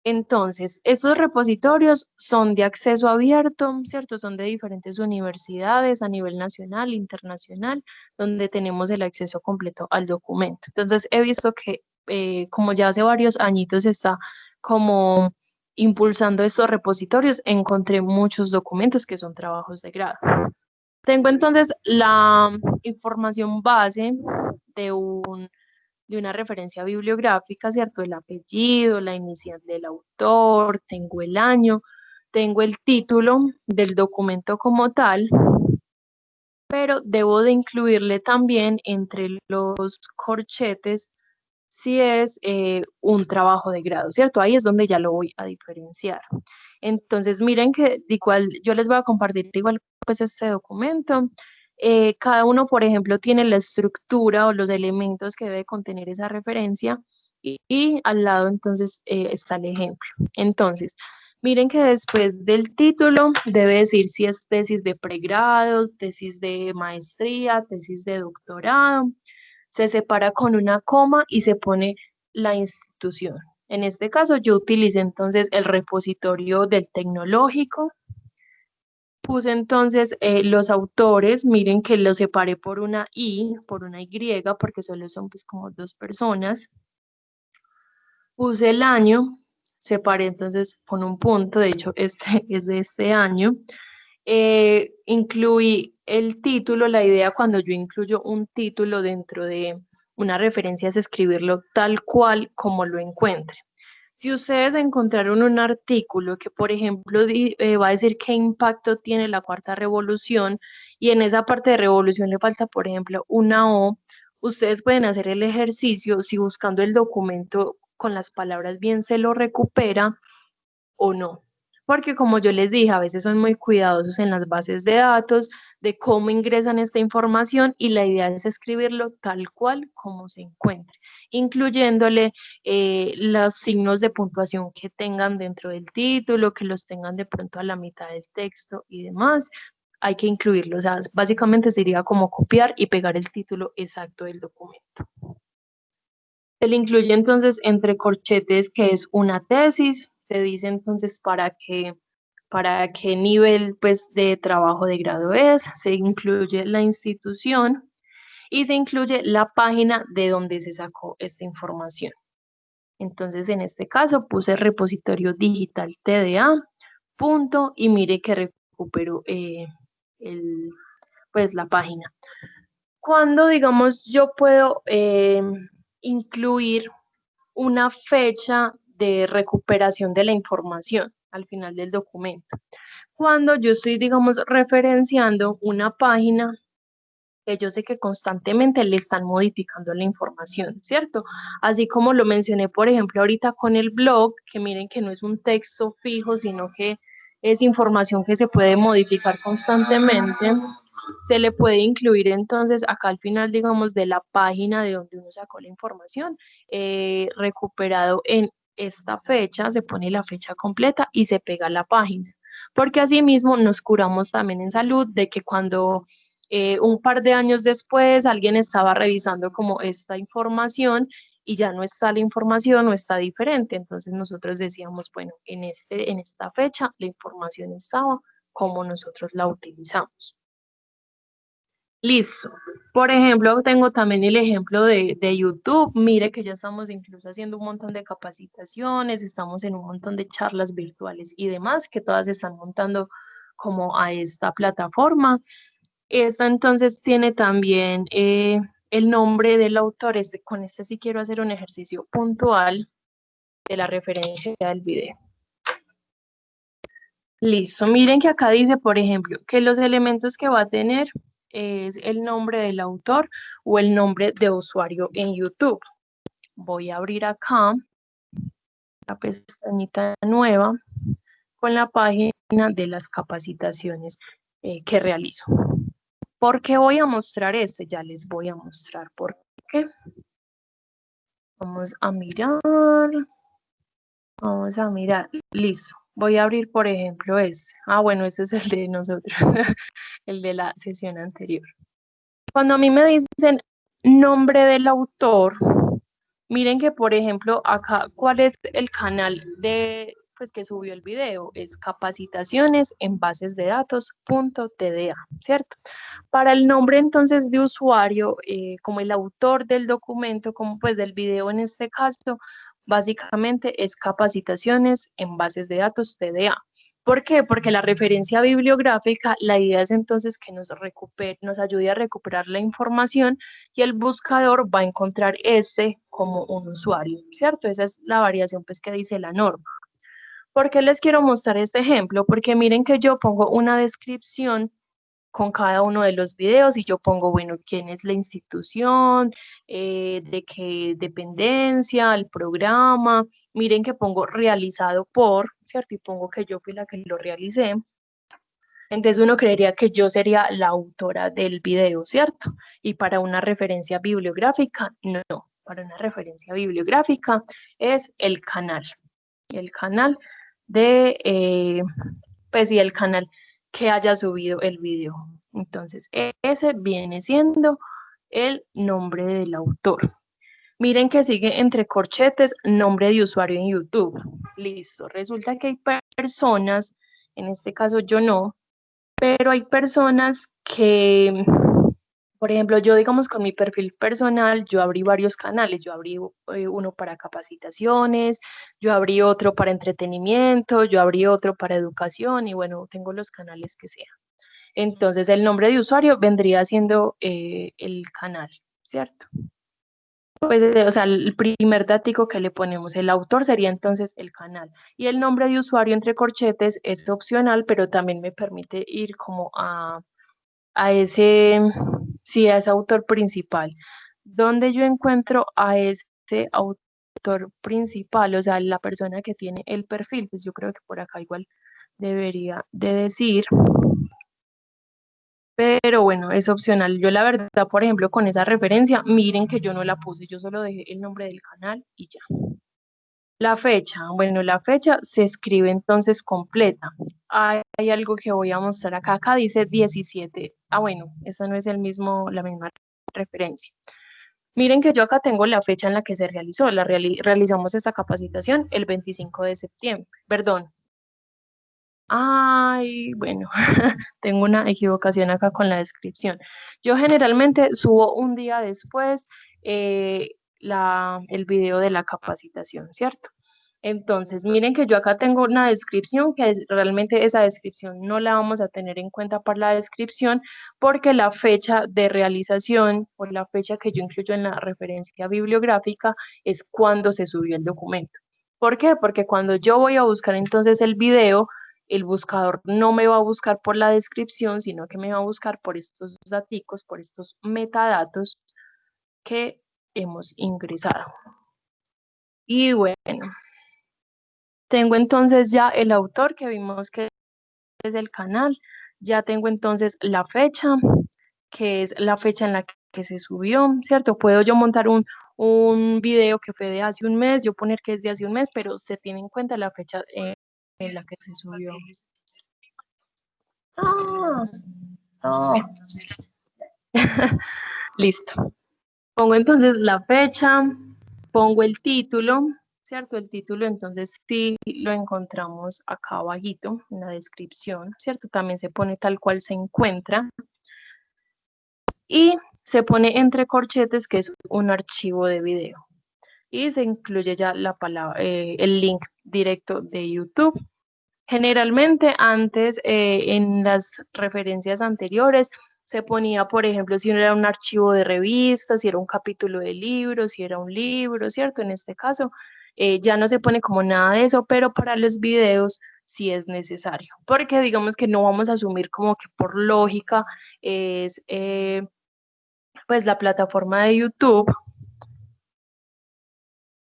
Entonces, estos repositorios son de acceso abierto, ¿cierto? Son de diferentes universidades a nivel nacional, internacional, donde tenemos el acceso completo al documento. Entonces, he visto que como ya hace varios añitos está como impulsando estos repositorios, encontré muchos documentos que son trabajos de grado. Tengo entonces la información base de una referencia bibliográfica, ¿cierto? El apellido, la inicial del autor, tengo el año, tengo el título del documento como tal, pero debo de incluirle también entre los corchetes si es un trabajo de grado, ¿cierto? Ahí es donde ya lo voy a diferenciar. Entonces, miren que igual yo les voy a compartir igual pues este documento. Cada uno, por ejemplo, tiene la estructura o los elementos que debe contener esa referencia y al lado entonces está el ejemplo. Entonces, miren que después del título debe decir si es tesis de pregrado, tesis de maestría, tesis de doctorado. Se separa con una coma y se pone la institución. En este caso yo utilicé entonces el repositorio del tecnológico. Puse entonces los autores, miren que los separé por una I, por una Y, porque solo son pues como dos personas. Puse el año, separé entonces con un punto, de hecho este es de este año. Incluí el título, la idea cuando yo incluyo un título dentro de una referencia es escribirlo tal cual como lo encuentre. Si ustedes encontraron un artículo que, por ejemplo, va a decir qué impacto tiene la cuarta revolución y en esa parte de revolución le falta, por ejemplo, una O, ustedes pueden hacer el ejercicio si buscando el documento con las palabras bien se lo recupera o no. Porque como yo les dije, a veces son muy cuidadosos en las bases de datos, de cómo ingresan esta información y la idea es escribirlo tal cual como se encuentre, incluyéndole los signos de puntuación que tengan dentro del título, que los tengan de pronto a la mitad del texto y demás. hay que incluirlo. O sea, básicamente sería como copiar y pegar el título exacto del documento. Se le incluye entonces entre corchetes que es una tesis. Se dice entonces para qué nivel pues, de trabajo de grado es. Se incluye la institución y se incluye la página de donde se sacó esta información. Entonces, en este caso puse repositorio digital TDA, punto, y mire que recupero pues la página. Cuando, digamos, yo puedo incluir una fecha de recuperación de la información al final del documento. Cuando yo estoy, digamos, referenciando una página que yo sé que constantemente le están modificando la información, ¿cierto? Así como lo mencioné, por ejemplo, ahorita con el blog, que miren que no es un texto fijo, sino que es información que se puede modificar constantemente. Se le puede incluir entonces acá al final, digamos, de la página de donde uno sacó la información, recuperado en esta fecha, se pone la fecha completa y se pega la página. Porque asimismo nos curamos también en salud de que cuando un par de años después alguien estaba revisando como esta información y ya no está la información o está diferente. Entonces nosotros decíamos, bueno, en esta fecha la información estaba como nosotros la utilizamos. Listo. Por ejemplo, tengo también el ejemplo de YouTube. Mire que ya estamos incluso haciendo un montón de capacitaciones, estamos en un montón de charlas virtuales y demás que todas están montando como a esta plataforma. Esta entonces tiene también el nombre del autor. Con este sí quiero hacer un ejercicio puntual de la referencia del video. Listo. Miren que acá dice, por ejemplo, que los elementos que va a tener es el nombre del autor o el nombre de usuario en YouTube. Voy a abrir acá la pestañita nueva con la página de las capacitaciones que realizo. ¿Por qué voy a mostrar este? Ya les voy a mostrar por qué. Vamos a mirar. Vamos a mirar. Listo. Voy a abrir, por ejemplo, este. Ah, bueno, este es el de nosotros, el de la sesión anterior. Cuando a mí me dicen nombre del autor, miren que, por ejemplo, acá, ¿cuál es el canal pues, que subió el video? Es capacitaciones en bases de datos.tda, ¿cierto? Para el nombre, entonces, de usuario, como el autor del documento, como pues del video en este caso, básicamente es capacitaciones en bases de datos TDA. ¿Por qué? Porque la referencia bibliográfica, la idea es entonces que nos ayude a recuperar la información y el buscador va a encontrar este como un usuario, ¿cierto? Esa es la variación pues que dice la norma. ¿Por qué les quiero mostrar este ejemplo? Porque miren que yo pongo una descripción con cada uno de los videos y yo pongo, bueno, quién es la institución, de qué dependencia, el programa. Miren que pongo realizado por, ¿cierto? Y pongo que yo fui la que lo realicé. Entonces uno creería que yo sería la autora del video, ¿cierto? Y para una referencia bibliográfica, no. Para una referencia bibliográfica es el canal de, pues sí, el canal que haya subido el video. Entonces, ese viene siendo el nombre del autor. Miren que sigue entre corchetes, nombre de usuario en YouTube. Listo. Resulta que hay personas, en este caso yo no, pero hay personas que, por ejemplo, yo digamos con mi perfil personal, yo abrí varios canales, yo abrí uno para capacitaciones, yo abrí otro para entretenimiento, yo abrí otro para educación y bueno, tengo los canales que sean. Entonces el nombre de usuario vendría siendo el canal, ¿cierto? Pues, o sea, el primer datico que le ponemos, el autor sería entonces el canal. Y el nombre de usuario entre corchetes es opcional, pero también me permite ir como a ese, sí, a ese autor principal. Donde yo encuentro a ese autor principal, o sea, la persona que tiene el perfil, pues yo creo que por acá igual debería de decir. Pero bueno, es opcional. Yo la verdad, por ejemplo, con esa referencia, miren que yo no la puse, yo solo dejé el nombre del canal y ya. La fecha, bueno, la fecha se escribe entonces completa. hay algo que voy a mostrar acá. Acá dice 17. Ah, bueno, esta no es la misma referencia. Miren que yo acá tengo la fecha en la que se realizó. Realizamos esta capacitación el 25 de septiembre. Perdón. Ay, bueno, tengo una equivocación acá con la descripción. Yo generalmente subo un día después el video de la capacitación, ¿cierto? Entonces, miren que yo acá tengo una descripción realmente esa descripción no la vamos a tener en cuenta para la descripción porque la fecha de realización o la fecha que yo incluyo en la referencia bibliográfica es cuando se subió el documento. ¿Por qué? Porque cuando yo voy a buscar entonces el video, el buscador no me va a buscar por la descripción, sino que me va a buscar por estos datos, por estos metadatos que hemos ingresado. Y bueno, tengo entonces ya el autor que vimos que es el canal, ya tengo entonces la fecha, que es la fecha en la que se subió, ¿cierto? Puedo yo montar un video que fue de hace un mes, yo poner que es de hace un mes, pero se tiene en cuenta la fecha en la que se subió. Listo. Pongo entonces la fecha, pongo el título, ¿cierto? El título entonces sí lo encontramos acá abajito en la descripción, ¿cierto? También se pone tal cual se encuentra. Y se pone entre corchetes que es un archivo de video. Y se incluye ya la palabra, el link directo de YouTube. Generalmente antes, en las referencias anteriores, se ponía, por ejemplo, si era un archivo de revista, si era un capítulo de libro, si era un libro, ¿cierto? En este caso, ya no se pone como nada de eso, pero para los videos sí es necesario, porque digamos que no vamos a asumir como que por lógica es pues la plataforma de YouTube,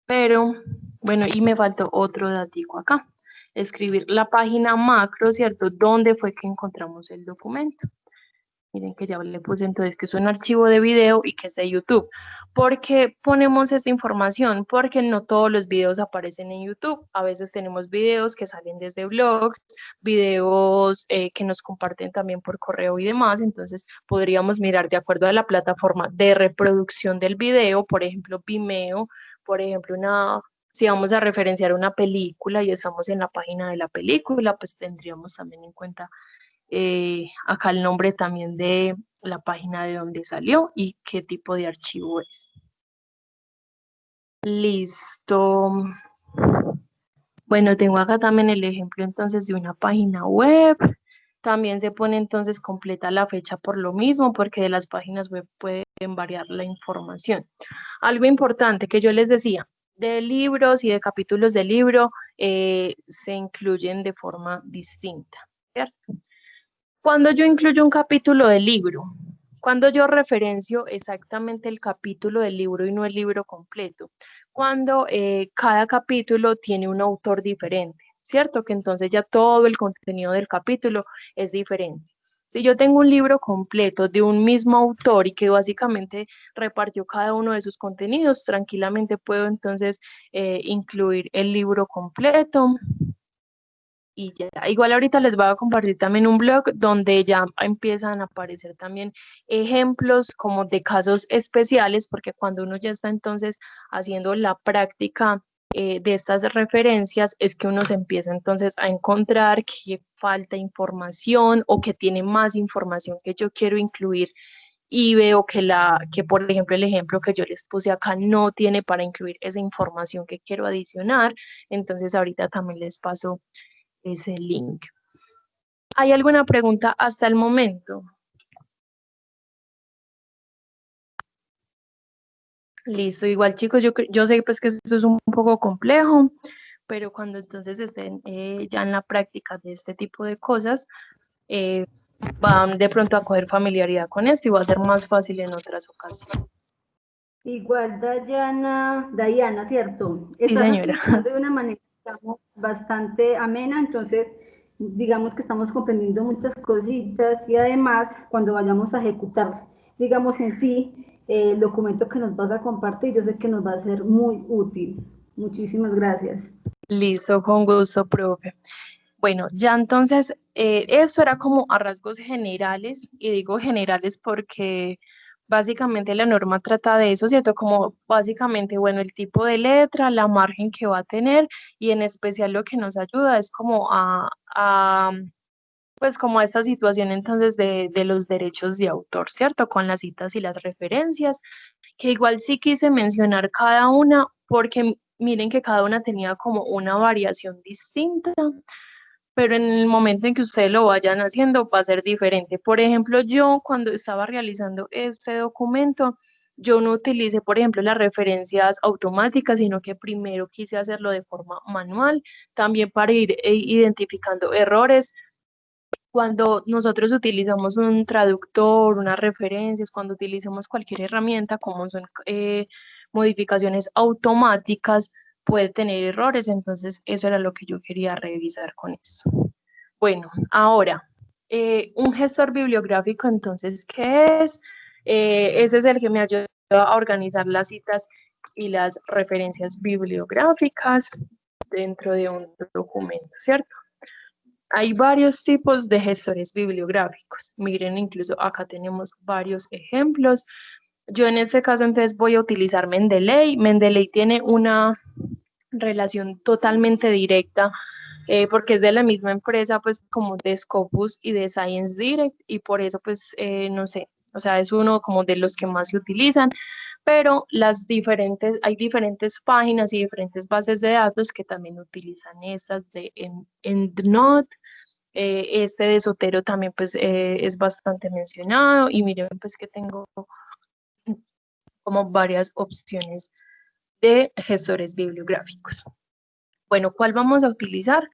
pero bueno, y me faltó otro datico acá. Escribir la página macro, ¿cierto? ¿Dónde fue que encontramos el documento? Miren que ya le puse entonces que es un archivo de video y que es de YouTube. ¿Por qué ponemos esta información? Porque no todos los videos aparecen en YouTube. A veces tenemos videos que salen desde blogs, videos que nos comparten también por correo y demás. Entonces podríamos mirar de acuerdo a la plataforma de reproducción del video, por ejemplo, Vimeo, por ejemplo, si vamos a referenciar una película y estamos en la página de la película, pues tendríamos también en cuenta acá el nombre también de la página de donde salió y qué tipo de archivo es. Listo. Bueno, tengo acá también el ejemplo entonces de una página web. También se pone entonces completa la fecha por lo mismo, porque de las páginas web pueden variar la información. Algo importante que yo les decía, de libros y de capítulos de libro se incluyen de forma distinta, ¿cierto? Cuando yo incluyo un capítulo del libro, cuando yo referencio exactamente el capítulo del libro y no el libro completo, cuando cada capítulo tiene un autor diferente, ¿cierto? Que entonces ya todo el contenido del capítulo es diferente. Si yo tengo un libro completo de un mismo autor y que básicamente repartió cada uno de sus contenidos, tranquilamente puedo entonces incluir el libro completo. Y ya, igual ahorita les voy a compartir también un blog donde ya empiezan a aparecer también ejemplos como de casos especiales, porque cuando uno ya está entonces haciendo la práctica de estas referencias, es que uno se empieza entonces a encontrar que falta información o que tiene más información que yo quiero incluir y veo que por ejemplo el ejemplo que yo les puse acá no tiene para incluir esa información que quiero adicionar, entonces ahorita también les paso ese link. ¿Hay alguna pregunta hasta el momento? Listo, igual chicos, yo sé pues que esto es un poco complejo, pero cuando entonces estén ya en la práctica de este tipo de cosas, van de pronto a coger familiaridad con esto y va a ser más fácil en otras ocasiones. Igual, Diana, ¿cierto? Sí, Estás señora. explicando de una manera, digamos, bastante amena, entonces, digamos que estamos comprendiendo muchas cositas y además, cuando vayamos a ejecutar, digamos, en sí, el documento que nos vas a compartir, yo sé que nos va a ser muy útil. Muchísimas gracias. Listo, con gusto, profe. Bueno, ya entonces, esto era como a rasgos generales, y digo generales porque básicamente la norma trata de eso, ¿cierto? Como básicamente, bueno, el tipo de letra, la margen que va a tener, y en especial lo que nos ayuda es como pues como a esta situación entonces de los derechos de autor, ¿cierto? Con las citas y las referencias, que igual sí quise mencionar cada una, porque miren que cada una tenía como una variación distinta, pero en el momento en que ustedes lo vayan haciendo va a ser diferente. Por ejemplo, yo cuando estaba realizando este documento, yo no utilicé, por ejemplo, las referencias automáticas, sino que primero quise hacerlo de forma manual, también para ir identificando errores. Cuando nosotros utilizamos un traductor, unas referencias, cuando utilizamos cualquier herramienta, como son modificaciones automáticas, puede tener errores, entonces eso era lo que yo quería revisar con eso. Bueno, ahora, un gestor bibliográfico, entonces, ¿qué es? Ese es el que me ayuda a organizar las citas y las referencias bibliográficas dentro de un documento, ¿cierto? Hay varios tipos de gestores bibliográficos. Miren, incluso acá tenemos varios ejemplos. Yo en este caso entonces voy a utilizar Mendeley. Mendeley tiene una relación totalmente directa porque es de la misma empresa pues como de Scopus y de Science Direct y por eso pues no sé, o sea, es uno como de los que más se utilizan, pero hay diferentes páginas y diferentes bases de datos que también utilizan estas de EndNote. Este de Zotero también pues es bastante mencionado y miren pues que tengo como varias opciones de gestores bibliográficos. Bueno, ¿cuál vamos a utilizar?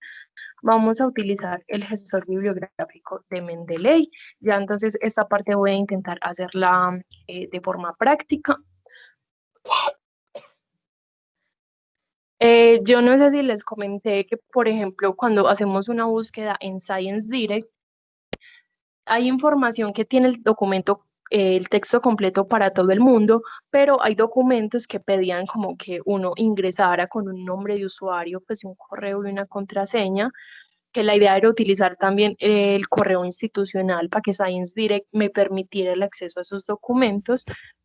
Vamos a utilizar el gestor bibliográfico de Mendeley. Ya entonces esta parte voy a intentar hacerla de forma práctica. Yo no sé si les comenté que, por ejemplo, cuando hacemos una búsqueda en Science Direct, hay información que tiene el documento, el texto completo para todo el mundo, pero hay documentos que pedían como que uno ingresara con un nombre de usuario, pues un correo y una contraseña, que la idea era utilizar también el correo institucional para que Science Direct me permitiera el acceso a esos documentos.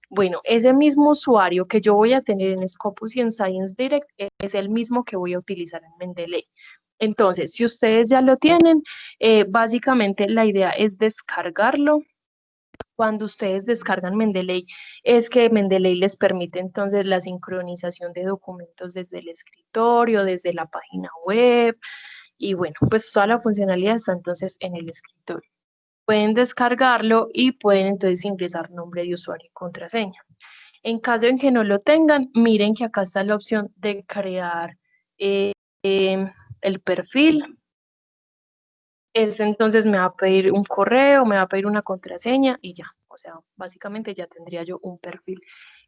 Bueno, ese mismo usuario que yo voy a tener en Scopus y en Science Direct es el mismo que voy a utilizar en Mendeley. Entonces, si ustedes ya lo tienen, básicamente la idea es descargarlo. Cuando ustedes descargan Mendeley, es que Mendeley les permite entonces la sincronización de documentos desde el escritorio, desde la página web, y bueno, pues toda la funcionalidad está entonces en el escritorio. Pueden descargarlo y pueden entonces ingresar nombre de usuario y contraseña. En caso en que no lo tengan, miren que acá está la opción de crear el perfil. Este entonces me va a pedir un correo, me va a pedir una contraseña y ya. O sea, básicamente ya tendría yo un perfil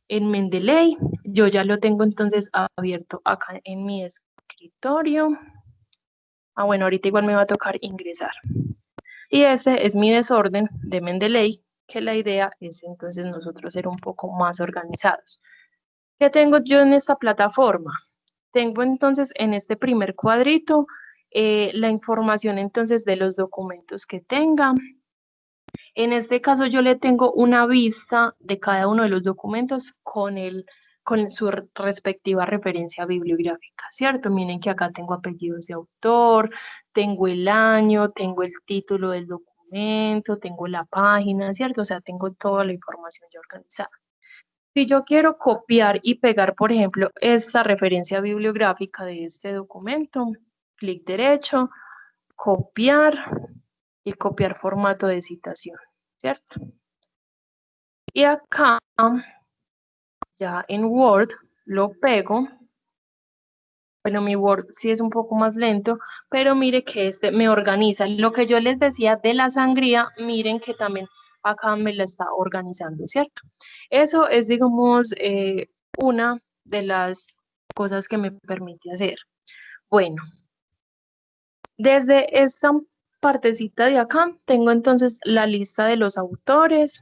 en Mendeley. Yo ya lo tengo entonces abierto acá en mi escritorio. Bueno, ahorita igual me va a tocar ingresar. Y ese es mi desorden de Mendeley, que la idea es entonces nosotros ser un poco más organizados. ¿Qué tengo yo en esta plataforma? Tengo entonces en este primer cuadrito la información entonces de los documentos que tenga. En este caso yo le tengo una vista de cada uno de los documentos con su respectiva referencia bibliográfica, ¿cierto? Miren que acá tengo apellidos de autor, tengo el año, tengo el título del documento, tengo la página, ¿cierto? O sea, tengo toda la información ya organizada. Si yo quiero copiar y pegar, por ejemplo, esta referencia bibliográfica de este documento, clic derecho, copiar y copiar formato de citación, ¿cierto? Y acá, ya en Word, lo pego. Bueno, mi Word sí es un poco más lento, pero mire que este me organiza. Lo que yo les decía de la sangría, miren que también acá me la está organizando, ¿cierto? Eso es, digamos, una de las cosas que me permite hacer. Bueno, desde esta partecita de acá, tengo entonces la lista de los autores.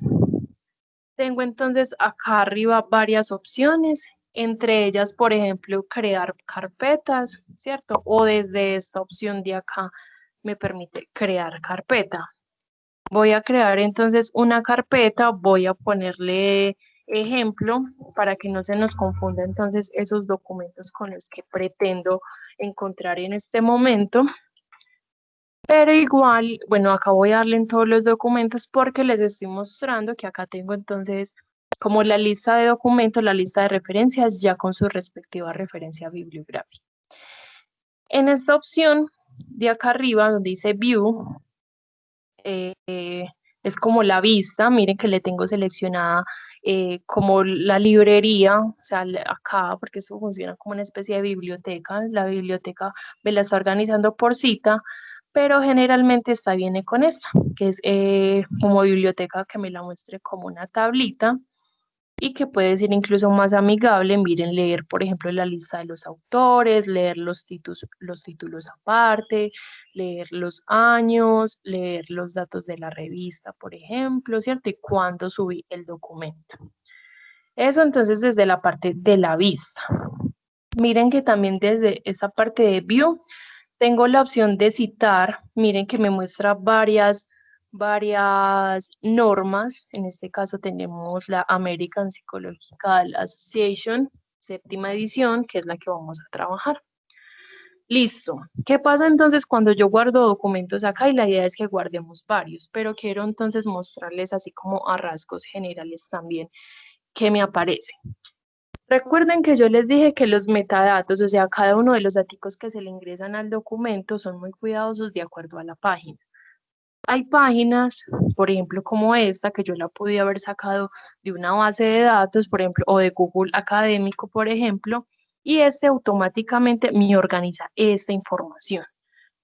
Tengo entonces acá arriba varias opciones, entre ellas, por ejemplo, crear carpetas, ¿cierto? O desde esta opción de acá, me permite crear carpeta. Voy a crear entonces una carpeta, voy a ponerle ejemplo para que no se nos confunda entonces esos documentos con los que pretendo encontrar en este momento. Pero igual, bueno, acá voy a darle en todos los documentos porque les estoy mostrando que acá tengo entonces como la lista de documentos, la lista de referencias ya con su respectiva referencia bibliográfica. En esta opción de acá arriba donde dice View, es como la vista, miren que le tengo seleccionada como la librería, o sea, acá, porque esto funciona como una especie de biblioteca, la biblioteca me la está organizando por cita, pero generalmente esta viene con esta, que es como biblioteca que me la muestre como una tablita, y que puede ser incluso más amigable. Miren, leer, por ejemplo, la lista de los autores, leer los títulos aparte, leer los años, leer los datos de la revista, por ejemplo, ¿cierto? Y cuándo subí el documento. Eso entonces desde la parte de la vista. Miren que también desde esa parte de View tengo la opción de citar. Miren que me muestra varias normas. En este caso tenemos la American Psychological Association, 7ª edición, que es la que vamos a trabajar. Listo. ¿Qué pasa entonces cuando yo guardo documentos acá? Y la idea es que guardemos varios, pero quiero entonces mostrarles así como a rasgos generales también qué me aparece. Recuerden que yo les dije que los metadatos, o sea, cada uno de los datos que se le ingresan al documento son muy cuidadosos de acuerdo a la página. Hay páginas, por ejemplo, como esta, que yo la podía haber sacado de una base de datos, por ejemplo, o de Google Académico, por ejemplo, y este automáticamente me organiza esta información.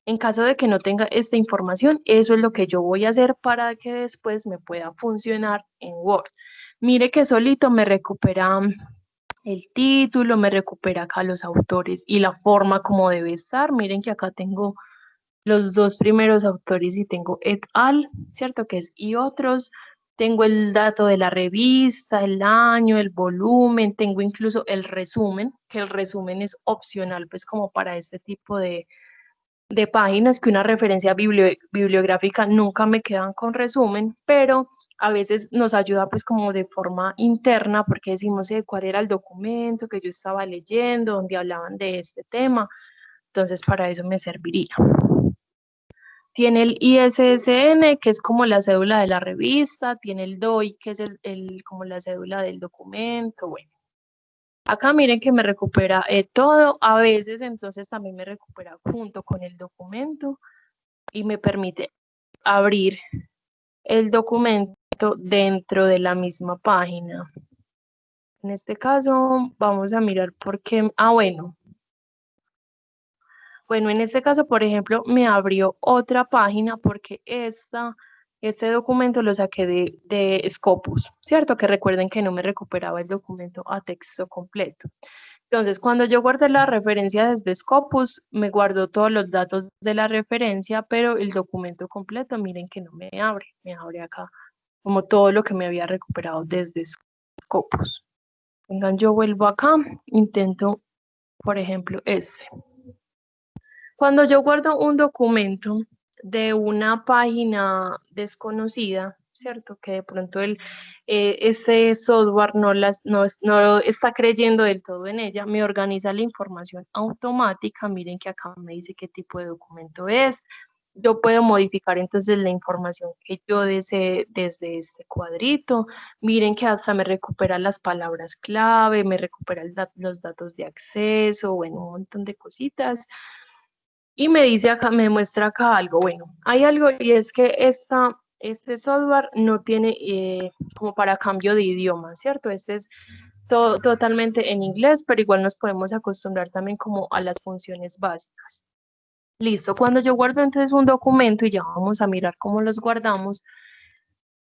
En caso de que no tenga esta información, eso es lo que yo voy a hacer para que después me pueda funcionar en Word. Mire que solito me recupera el título, me recupera acá los autores y la forma como debe estar. Miren que acá tengo los dos primeros autores y tengo et al, ¿cierto? Que es y otros. Tengo el dato de la revista, el año, el volumen, tengo incluso el resumen, que el resumen es opcional, pues como para este tipo de páginas, que una referencia bibliográfica nunca me quedan con resumen, pero a veces nos ayuda pues como de forma interna, porque decimos cuál era el documento que yo estaba leyendo, donde hablaban de este tema, entonces para eso me serviría. Tiene el ISSN, que es como la cédula de la revista, tiene el DOI, que es como la cédula del documento, bueno. Acá miren que me recupera todo, a veces entonces también me recupera junto con el documento y me permite abrir el documento dentro de la misma página. En este caso vamos a mirar por qué, bueno, en este caso, por ejemplo, me abrió otra página porque este documento lo saqué de Scopus, ¿cierto? Que recuerden que no me recuperaba el documento a texto completo. Entonces, cuando yo guardé la referencia desde Scopus, me guardó todos los datos de la referencia, pero el documento completo, miren que no me abre acá como todo lo que me había recuperado desde Scopus. Vengan, yo vuelvo acá, intento, por ejemplo, Cuando yo guardo un documento de una página desconocida, ¿cierto? Que de pronto ese software no está creyendo del todo en ella, me organiza la información automática. Miren que acá me dice qué tipo de documento es. Yo puedo modificar entonces la información que yo desee desde este cuadrito. Miren que hasta me recupera las palabras clave, me recupera los datos de acceso, bueno, un montón de cositas. Y me dice acá, me muestra acá algo. Bueno, hay algo y es que este software no tiene como para cambio de idioma, ¿cierto? Este es totalmente en inglés, pero igual nos podemos acostumbrar también como a las funciones básicas. Listo, cuando yo guardo entonces un documento y ya vamos a mirar cómo los guardamos,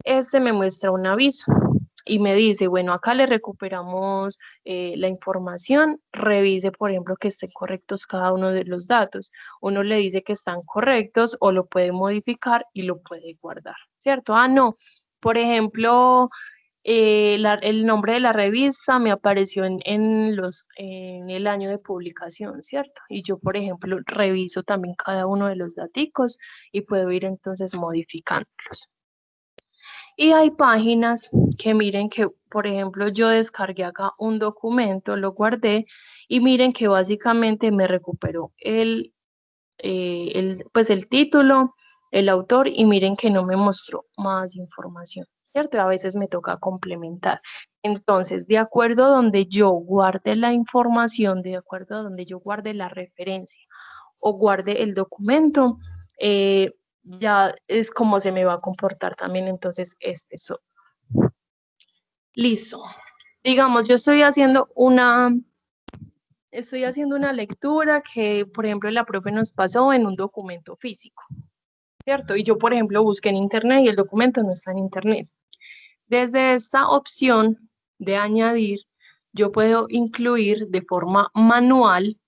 este me muestra un aviso y me dice, bueno, acá le recuperamos la información, revise, por ejemplo, que estén correctos cada uno de los datos. Uno le dice que están correctos o lo puede modificar y lo puede guardar, ¿cierto? No, por ejemplo, el nombre de la revista me apareció en el año de publicación, ¿cierto? Y yo, por ejemplo, reviso también cada uno de los daticos y puedo ir entonces modificándolos. Y hay páginas que miren que, por ejemplo, yo descargué acá un documento, lo guardé y miren que básicamente me recuperó pues el título, el autor y miren que no me mostró más información, ¿cierto? A veces me toca complementar. Entonces, de acuerdo a donde yo guarde la información, de acuerdo a donde yo guarde la referencia o guarde el documento, ya es como se me va a comportar también entonces este software. Listo. Digamos, yo estoy haciendo una lectura que, por ejemplo, la profe nos pasó en un documento físico, ¿cierto? Y yo, por ejemplo, busqué en internet y el documento no está en internet. Desde esta opción de añadir, yo puedo incluir de forma manual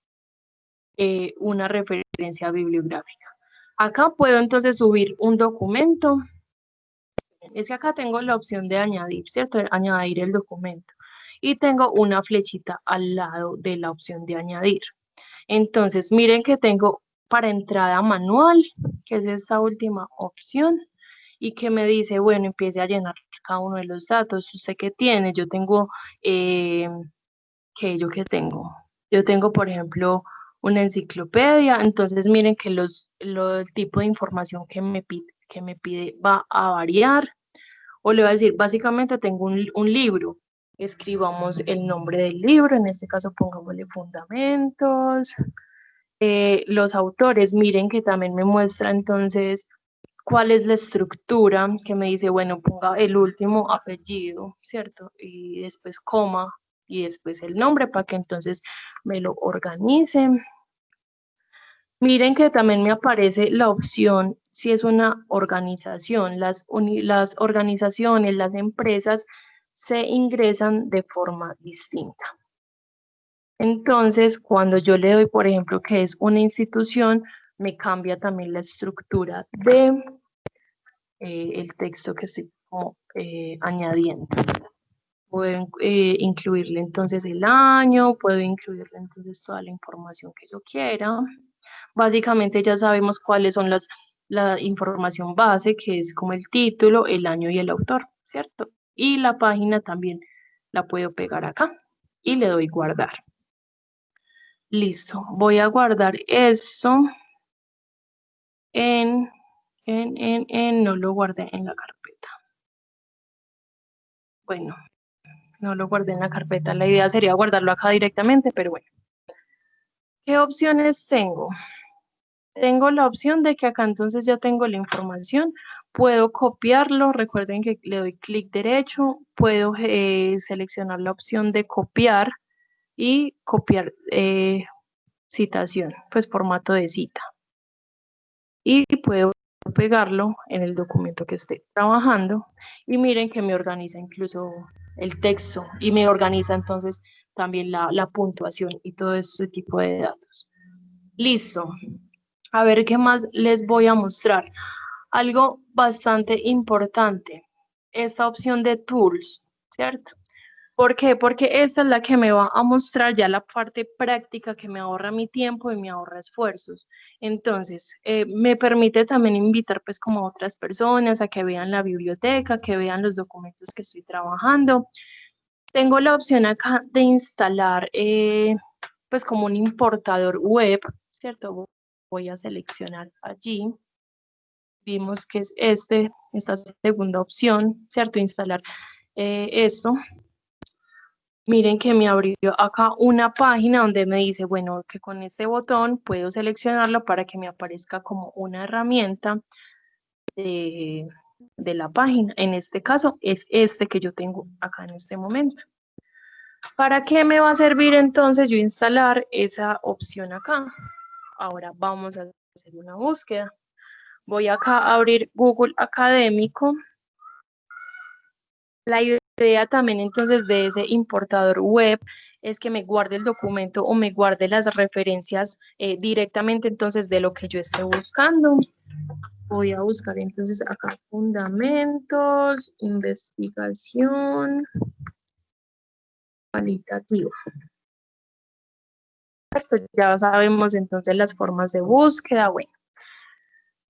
una referencia bibliográfica. Acá puedo entonces subir un documento. Es que acá tengo la opción de añadir, ¿cierto? Añadir el documento. Y tengo una flechita al lado de la opción de añadir. Entonces, miren que tengo para entrada manual, que es esta última opción, y que me dice, bueno, empiece a llenar cada uno de los datos. ¿Usted qué tiene? Yo tengo, ¿qué tengo? Yo tengo, por ejemplo, una enciclopedia. Entonces, miren que el tipo de información que me pide va a variar. O le voy a decir, básicamente tengo un libro. Escribamos el nombre del libro, en este caso pongámosle fundamentos. Los autores, miren que también me muestra entonces cuál es la estructura, que me dice, bueno, ponga el último apellido, ¿cierto? Y después coma y después el nombre para que entonces me lo organice. Miren que también me aparece la opción si es una organización. Las organizaciones, las empresas se ingresan de forma distinta. Entonces, cuando yo le doy, por ejemplo, que es una institución, me cambia también la estructura de el texto que estoy como, añadiendo. Puedo incluirle entonces el año, puedo incluirle entonces toda la información que yo quiera. Básicamente ya sabemos cuáles son la información base, que es como el título, el año y el autor, ¿cierto? Y la página también la puedo pegar acá y le doy guardar. Listo, voy a guardar eso no lo guardé en la carpeta. Bueno, no lo guardé en la carpeta. La idea sería guardarlo acá directamente, pero bueno. ¿Qué opciones tengo? Tengo la opción de que acá entonces ya tengo la información. Puedo copiarlo. Recuerden que le doy clic derecho. Puedo seleccionar la opción de copiar y copiar citación, pues formato de cita. Y puedo pegarlo en el documento que esté trabajando y miren que me organiza incluso el texto y me organiza entonces también la puntuación y todo este tipo de datos. Listo. A ver qué más les voy a mostrar. Algo bastante importante, esta opción de tools, ¿cierto? ¿Por qué? Porque esta es la que me va a mostrar ya la parte práctica que me ahorra mi tiempo y me ahorra esfuerzos. Entonces, me permite también invitar pues como a otras personas a que vean la biblioteca, que vean los documentos que estoy trabajando. Tengo la opción acá de instalar pues como un importador web, ¿cierto? Voy a seleccionar allí. Vimos que es esta segunda opción, ¿cierto? Instalar esto. Miren que me abrió acá una página donde me dice, bueno, que con este botón puedo seleccionarlo para que me aparezca como una herramienta de la página. En este caso es este que yo tengo acá en este momento. ¿Para qué me va a servir entonces yo instalar esa opción acá? Ahora vamos a hacer una búsqueda. Voy acá a abrir Google Académico. La idea también entonces de ese importador web es que me guarde el documento o me guarde las referencias directamente entonces de lo que yo esté buscando. Voy a buscar entonces acá fundamentos, investigación cualitativa. Pues ya sabemos entonces las formas de búsqueda. Bueno,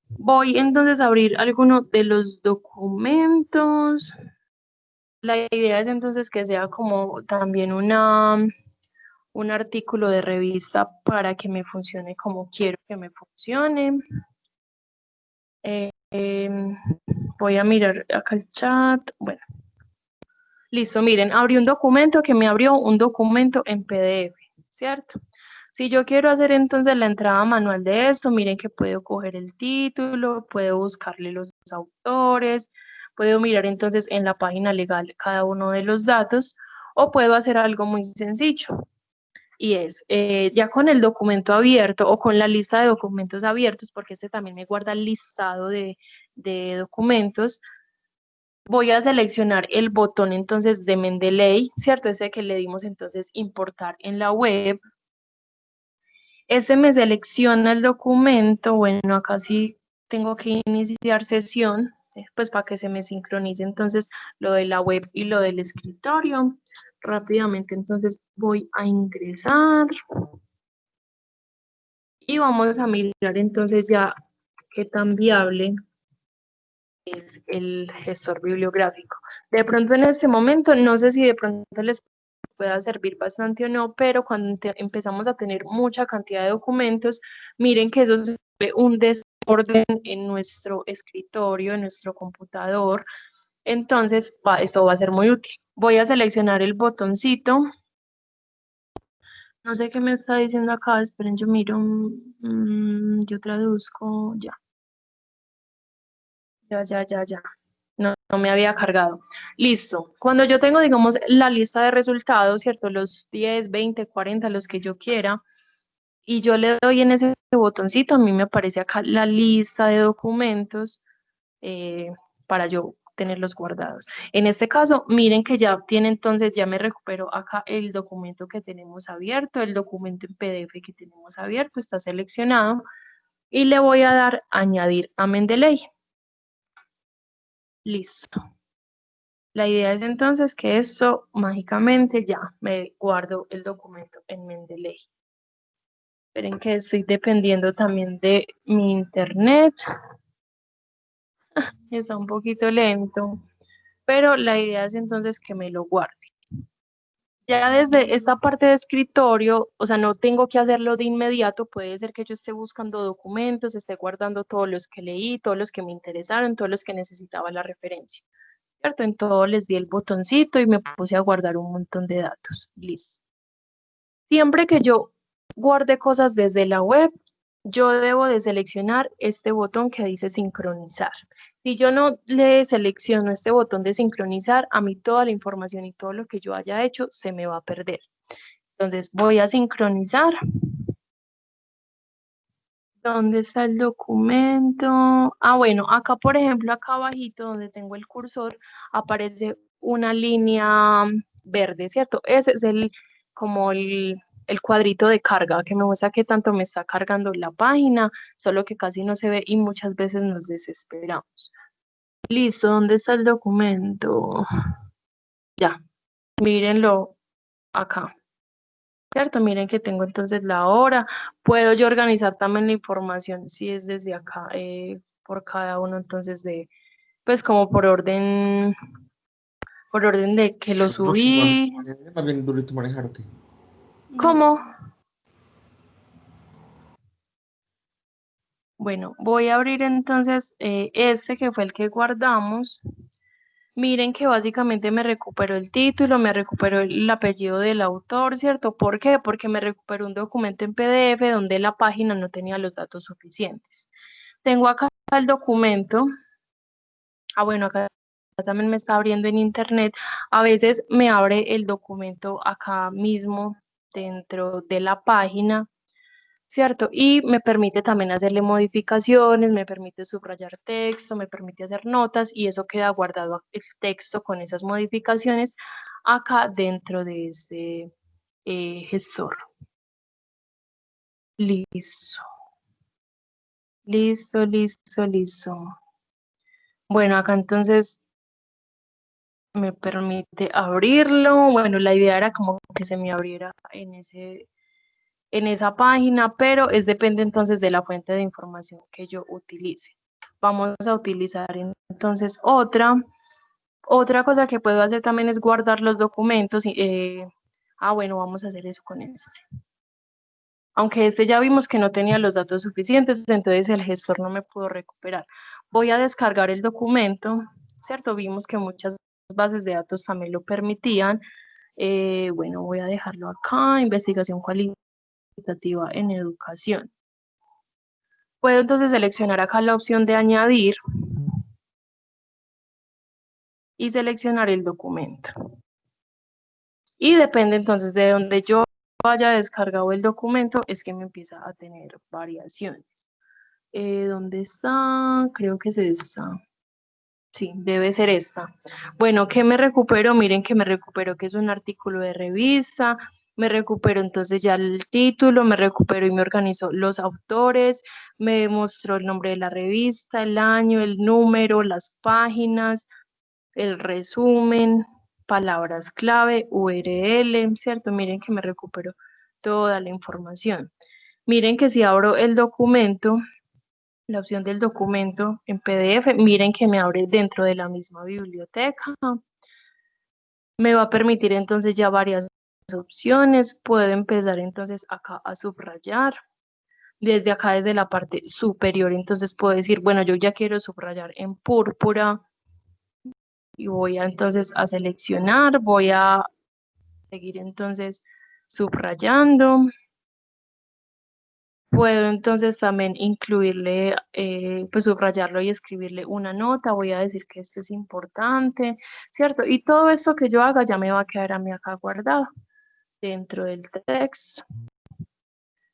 voy entonces a abrir alguno de los documentos. La idea es entonces que sea como también un artículo de revista para que me funcione como quiero que me funcione. Voy a mirar acá el chat. Bueno, listo, miren, abrí un documento que me abrió un documento en PDF, ¿cierto? Si yo quiero hacer entonces la entrada manual de esto, miren que puedo coger el título, puedo buscarle los autores, puedo mirar entonces en la página legal cada uno de los datos, o puedo hacer algo muy sencillo. Y es, ya con el documento abierto o con la lista de documentos abiertos, porque este también me guarda el listado de documentos, voy a seleccionar el botón entonces de Mendeley, ¿cierto? Ese que le dimos entonces importar en la web. Este me selecciona el documento, bueno, acá sí tengo que iniciar sesión, pues para que se me sincronice entonces lo de la web y lo del escritorio. Rápidamente entonces voy a ingresar y vamos a mirar entonces ya qué tan viable es el gestor bibliográfico. De pronto en este momento, no sé si de pronto les pueda servir bastante o no, pero cuando empezamos a tener mucha cantidad de documentos, miren que eso se ve un desorden en nuestro escritorio, en nuestro computador. Entonces, esto va a ser muy útil. Voy a seleccionar el botoncito. No sé qué me está diciendo acá, esperen, yo miro, yo traduzco, ya. Ya. No me había cargado. Listo. Cuando yo tengo, digamos, la lista de resultados, ¿cierto? Los 10, 20, 40, los que yo quiera, y yo le doy en ese botoncito, a mí me aparece acá la lista de documentos para yo tenerlos guardados. En este caso, miren que ya tiene entonces, ya me recupero acá el documento que tenemos abierto, el documento en PDF que tenemos abierto, está seleccionado, y le voy a dar añadir a Mendeley. Listo. La idea es entonces que esto mágicamente ya me guardo el documento en Mendeley. Esperen que estoy dependiendo también de mi internet. Está un poquito lento, pero la idea es entonces que me lo guarde. Ya desde esta parte de escritorio, o sea, no tengo que hacerlo de inmediato, puede ser que yo esté buscando documentos, esté guardando todos los que leí, todos los que me interesaron, todos los que necesitaba la referencia. ¿Cierto? En todo les di el botoncito y me puse a guardar un montón de datos. Listo. Siempre que yo guarde cosas desde la web, yo debo de seleccionar este botón que dice sincronizar. Si yo no le selecciono este botón de sincronizar, a mí toda la información y todo lo que yo haya hecho se me va a perder. Entonces voy a sincronizar. ¿Dónde está el documento? Ah, bueno, acá por ejemplo, acá abajito donde tengo el cursor, aparece una línea verde, ¿cierto? Ese es como el cuadrito de carga que me muestra qué tanto me está cargando la página, solo que casi no se ve y muchas veces nos desesperamos. Listo, ¿dónde está el documento? Ya, mírenlo acá. ¿Cierto? Miren que tengo entonces la hora. Puedo yo organizar también la información si es desde acá, por cada uno, entonces pues como por orden de que lo subí. También durito manejar, ¿ok? ¿Cómo? Bueno, voy a abrir entonces este que fue el que guardamos. Miren que básicamente me recuperó el título, me recuperó el apellido del autor, ¿cierto? ¿Por qué? Porque me recuperó un documento en PDF donde la página no tenía los datos suficientes. Tengo acá el documento. Ah, bueno, acá también me está abriendo en internet. A veces me abre el documento acá mismo dentro de la página, ¿cierto? Y me permite también hacerle modificaciones, me permite subrayar texto, me permite hacer notas y eso queda guardado el texto con esas modificaciones acá dentro de este gestor. Listo. Listo, listo, listo. Bueno, acá entonces me permite abrirlo. Bueno, la idea era como que se me abriera en esa página, pero depende entonces de la fuente de información que yo utilice. Vamos a utilizar entonces otra cosa que puedo hacer también es guardar los documentos. Bueno, vamos a hacer eso con este. Aunque este ya vimos que no tenía los datos suficientes, entonces el gestor no me pudo recuperar. Voy a descargar el documento, ¿cierto? Vimos que muchas bases de datos también lo permitían. Bueno, voy a dejarlo acá, investigación cualitativa en educación. Puedo entonces seleccionar acá la opción de añadir y seleccionar el documento. Y depende entonces de donde yo haya descargado el documento, es que me empieza a tener variaciones. ¿Dónde está? Creo que es esta. Sí, debe ser esta. Bueno, ¿qué me recupero? Miren que me recupero que es un artículo de revista, me recupero entonces ya el título, me recupero y me organizo los autores, me mostró el nombre de la revista, el año, el número, las páginas, el resumen, palabras clave, URL, ¿cierto? Miren que me recupero toda la información. Miren que si abro el documento, la opción del documento en PDF, miren que me abre dentro de la misma biblioteca. Me va a permitir entonces ya varias opciones. Puedo empezar entonces acá a subrayar. Desde acá, desde la parte superior, entonces puedo decir, bueno, yo ya quiero subrayar en púrpura. Y voy entonces a seleccionar, voy a seguir entonces subrayando. Puedo entonces también incluirle, pues subrayarlo y escribirle una nota. Voy a decir que esto es importante, ¿cierto? Y todo esto que yo haga ya me va a quedar a mí acá guardado dentro del texto.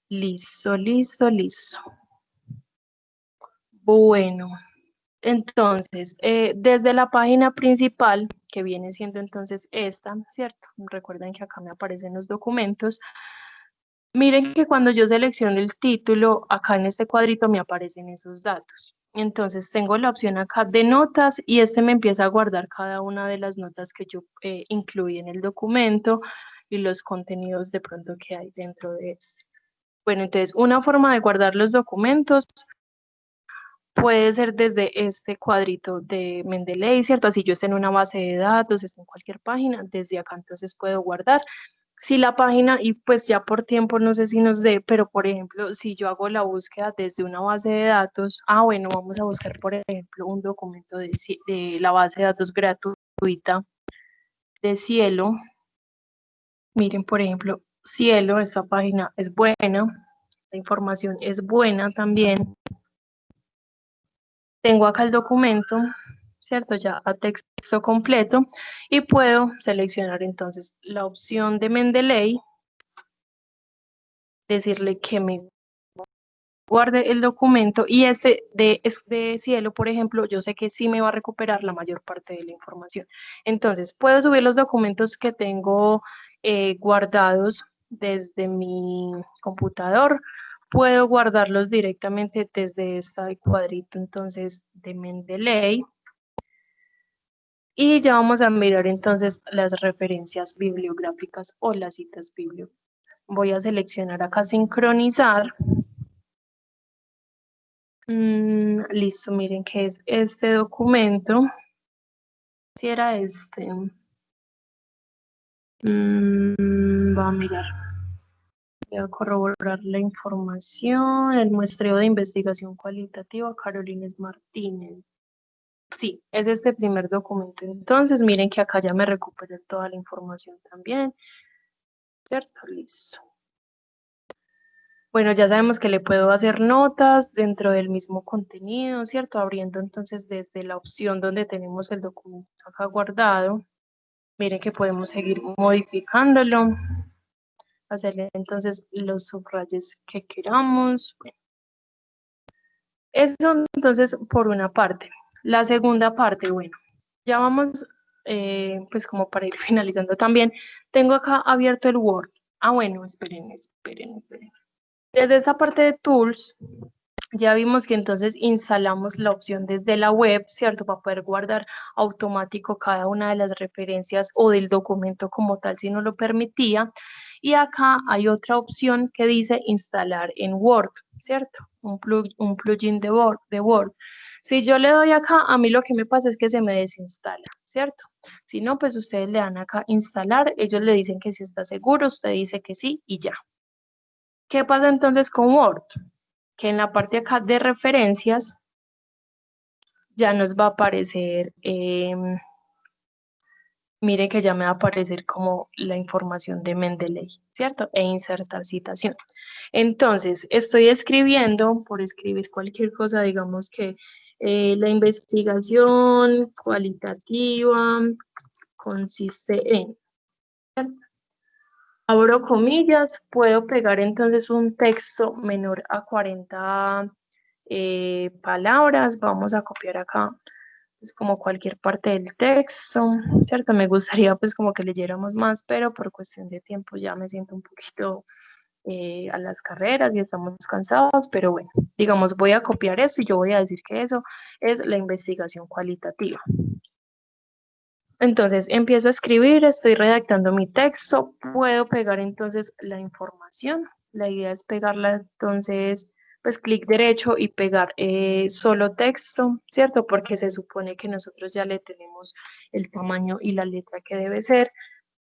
Listo, listo, listo. Bueno, entonces, desde la página principal, que viene siendo entonces esta, ¿cierto? Recuerden que acá me aparecen los documentos. Miren que cuando yo selecciono el título, acá en este cuadrito me aparecen esos datos. Entonces tengo la opción acá de notas y este me empieza a guardar cada una de las notas que yo incluí en el documento y los contenidos de pronto que hay dentro de este. Bueno, entonces una forma de guardar los documentos puede ser desde este cuadrito de Mendeley, ¿cierto? Así yo esté en una base de datos, esté en cualquier página, desde acá entonces puedo guardar. Si la página, y pues ya por tiempo no sé si nos dé, pero por ejemplo, si yo hago la búsqueda desde una base de datos, bueno, vamos a buscar por ejemplo un documento de la base de datos gratuita de Cielo. Miren, por ejemplo, Cielo, esta página es buena, esta información es buena también. Tengo acá el documento, ¿cierto? Ya a texto completo y puedo seleccionar entonces la opción de Mendeley, decirle que me guarde el documento y este de Cielo, por ejemplo, yo sé que sí me va a recuperar la mayor parte de la información. Entonces, puedo subir los documentos que tengo guardados desde mi computador, puedo guardarlos directamente desde este cuadrito, entonces, de Mendeley. Y ya vamos a mirar entonces las referencias bibliográficas o las citas bibliográficas. Voy a seleccionar acá sincronizar. Listo, miren que es este documento. Si era este. Va a mirar. Voy a corroborar la información. El muestreo de investigación cualitativa, Carolines Martínez. Sí, es este primer documento. Entonces, miren que acá ya me recuperé toda la información también. ¿Cierto? Listo. Bueno, ya sabemos que le puedo hacer notas dentro del mismo contenido, ¿cierto? Abriendo entonces desde la opción donde tenemos el documento acá guardado. Miren que podemos seguir modificándolo. Hacerle entonces los subrayes que queramos. Bueno, eso entonces por una parte. La segunda parte, bueno, ya vamos, pues como para ir finalizando también. Tengo acá abierto el Word. Bueno, esperen. Desde esta parte de Tools, Ya vimos que entonces instalamos la opción desde la web, ¿cierto? Para poder guardar automático cada una de las referencias o del documento como tal, si no lo permitía. Y acá hay otra opción que dice instalar en Word, ¿cierto? Un plugin de Word. Si yo le doy acá, a mí lo que me pasa es que se me desinstala, ¿cierto? Si no, pues ustedes le dan acá instalar, ellos le dicen que si está seguro, usted dice que sí y ya. ¿Qué pasa entonces con Word? Que en la parte acá de referencias ya nos va a aparecer, miren que ya me va a aparecer como la información de Mendeley, ¿cierto? E insertar citación. Entonces, estoy escribiendo, por escribir cualquier cosa, digamos que la investigación cualitativa consiste en, abro comillas, puedo pegar entonces un texto menor a 40 palabras, vamos a copiar acá, pues como cualquier parte del texto, ¿cierto? Me gustaría pues como que leyéramos más, pero por cuestión de tiempo ya me siento un poquito a las carreras y estamos cansados, pero bueno, digamos, voy a copiar esto y yo voy a decir que eso es la investigación cualitativa. Entonces, empiezo a escribir, estoy redactando mi texto, puedo pegar entonces la información. La idea es pegarla, entonces, pues clic derecho y pegar solo texto, ¿cierto? Porque se supone que nosotros ya le tenemos el tamaño y la letra que debe ser.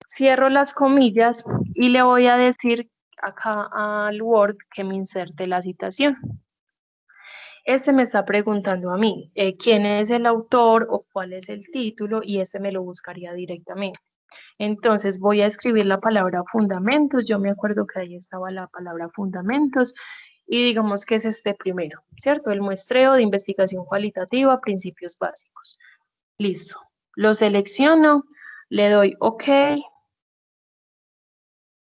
Cierro las comillas y le voy a decir acá al Word que me inserte la citación. Este me está preguntando a mí quién es el autor o cuál es el título y este me lo buscaría directamente. Entonces voy a escribir la palabra fundamentos. Yo me acuerdo que ahí estaba la palabra fundamentos y digamos que es este primero, ¿cierto? El muestreo de investigación cualitativa, principios básicos. Listo. Lo selecciono, le doy OK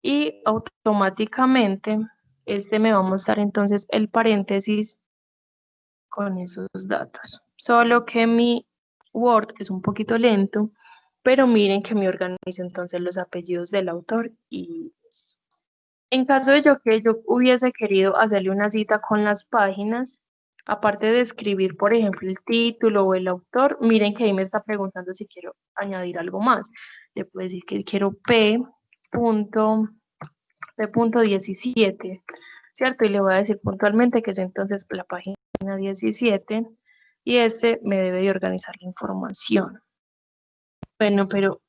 y automáticamente este me va a mostrar entonces el paréntesis con esos datos. Solo que mi Word es un poquito lento, pero miren que me organizo entonces los apellidos del autor y eso. En caso de que yo hubiese querido hacerle una cita con las páginas, aparte de escribir, por ejemplo, el título o el autor, miren que ahí me está preguntando si quiero añadir algo más. Le puedo decir que quiero P.17, ¿cierto? Y le voy a decir puntualmente que es entonces la página 17 y este me debe de organizar la información. Bueno, pero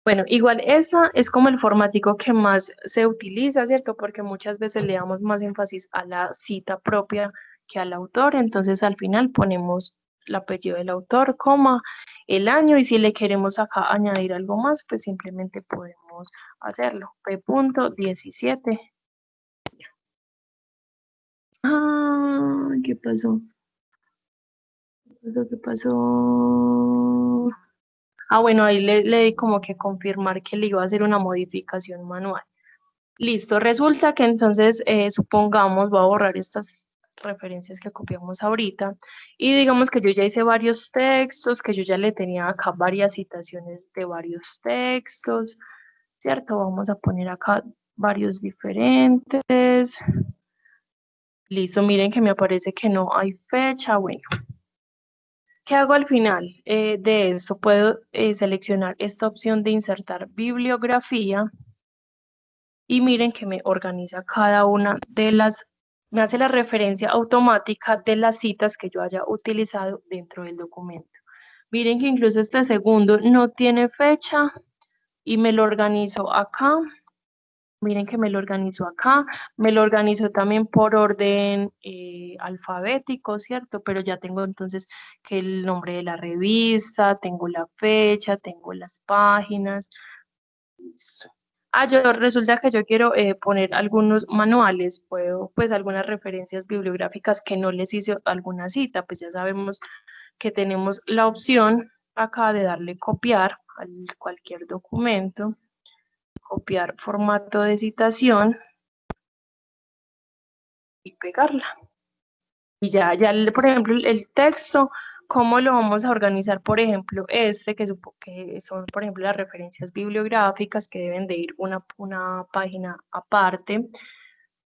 bueno, igual esa es como el formático que más se utiliza, ¿cierto? Porque muchas veces le damos más énfasis a la cita propia que al autor, entonces al final ponemos el apellido del autor, coma, el año y si le queremos acá añadir algo más, pues simplemente podemos hacerlo. P.17. Ah, ¿qué pasó? ¿Qué pasó? Ah, bueno, ahí le di como que confirmar que le iba a hacer una modificación manual. Listo, resulta que entonces, supongamos, voy a borrar estas referencias que copiamos ahorita y digamos que yo ya hice varios textos, que yo ya le tenía acá varias citaciones de varios textos, ¿cierto? Vamos a poner acá varios diferentes. Listo, miren que me aparece que no hay fecha, bueno. ¿Qué hago al final de esto? Puedo seleccionar esta opción de insertar bibliografía y miren que me organiza cada una de las, me hace la referencia automática de las citas que yo haya utilizado dentro del documento. Miren que incluso este segundo no tiene fecha y me lo organizo acá. Miren que me lo organizo acá, me lo organizo también por orden alfabético, ¿cierto? Pero ya tengo entonces que el nombre de la revista, tengo la fecha, tengo las páginas. Listo. Ah, yo resulta que yo quiero poner algunos manuales, puedo, pues algunas referencias bibliográficas que no les hice alguna cita, pues ya sabemos que tenemos la opción acá de darle copiar a cualquier documento, copiar formato de citación y pegarla. Y ya, por ejemplo, el texto, ¿cómo lo vamos a organizar? Por ejemplo, que son, por ejemplo, las referencias bibliográficas que deben de ir una página aparte.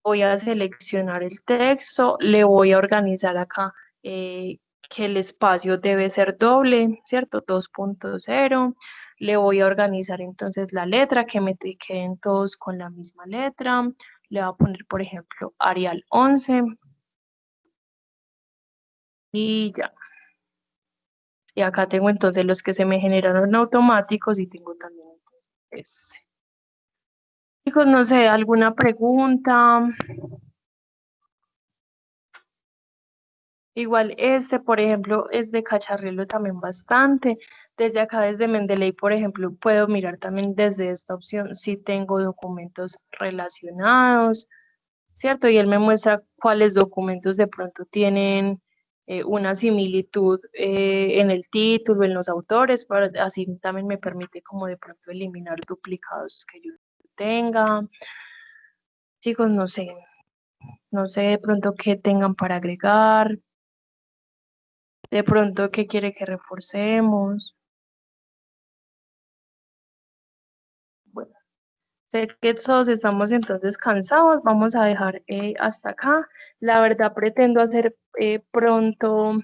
voy a seleccionar el texto, le voy a organizar acá que el espacio debe ser doble, ¿cierto? 2.0. Le voy a organizar entonces la letra, que me queden todos con la misma letra. Le voy a poner, por ejemplo, Arial 11. Y ya. Y acá tengo entonces los que se me generaron automáticos y tengo también entonces ese. Chicos, no sé, ¿alguna pregunta? Igual este, por ejemplo, es de cacharrelo también bastante. Desde acá, desde Mendeley, por ejemplo, puedo mirar también desde esta opción si tengo documentos relacionados, ¿cierto? Y él me muestra cuáles documentos de pronto tienen una similitud en el título, en los autores, así también me permite como de pronto eliminar duplicados que yo tenga. Chicos, no sé de pronto qué tengan para agregar. De pronto, ¿qué quiere que reforcemos? Bueno, sé que todos estamos entonces cansados, vamos a dejar hasta acá. La verdad pretendo hacer pronto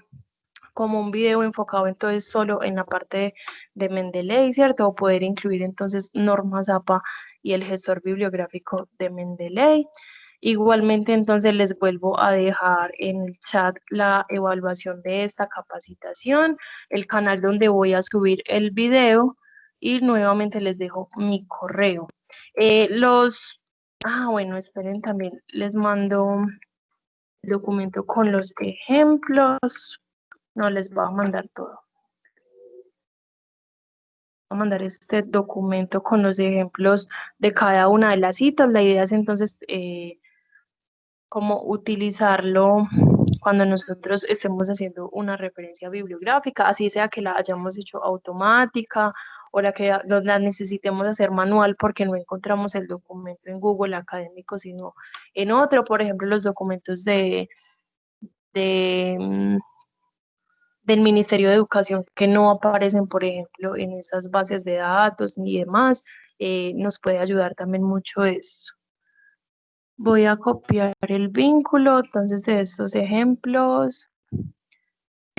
como un video enfocado entonces solo en la parte de Mendeley, ¿cierto? O poder incluir entonces normas APA y el gestor bibliográfico de Mendeley. Igualmente, entonces les vuelvo a dejar en el chat la evaluación de esta capacitación, el canal donde voy a subir el video y nuevamente les dejo mi correo. Bueno, esperen, también les mando el documento con los ejemplos. No les voy a mandar todo. Voy a mandar este documento con los ejemplos de cada una de las citas. La idea es entonces cómo utilizarlo cuando nosotros estemos haciendo una referencia bibliográfica, así sea que la hayamos hecho automática o la necesitemos hacer manual porque no encontramos el documento en Google académico, sino en otro, por ejemplo, los documentos del Ministerio de Educación que no aparecen, por ejemplo, en esas bases de datos ni demás, nos puede ayudar también mucho eso. Voy a copiar el vínculo, entonces, de estos ejemplos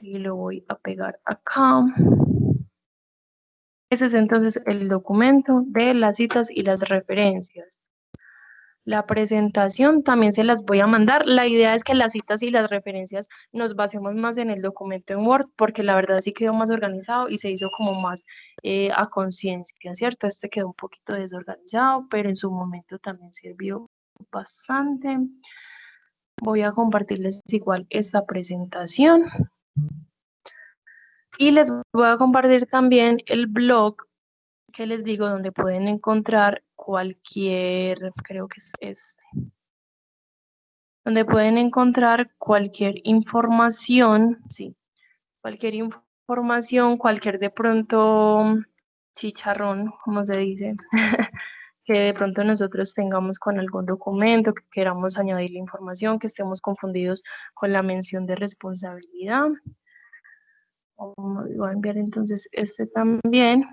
y lo voy a pegar acá. Ese es entonces el documento de las citas y las referencias. La presentación también se las voy a mandar. La idea es que las citas y las referencias nos basemos más en el documento en Word, porque la verdad sí quedó más organizado y se hizo como más a conciencia, ¿cierto? Este quedó un poquito desorganizado, pero en su momento también sirvió bastante. Voy a compartirles igual esta presentación. Y les voy a compartir también el blog que les digo, donde pueden encontrar cualquier, creo que es este, donde pueden encontrar cualquier información, sí, cualquier información, cualquier de pronto chicharrón, como se dice, que de pronto nosotros tengamos con algún documento, que queramos añadir la información, que estemos confundidos con la mención de responsabilidad. Voy a enviar entonces este también.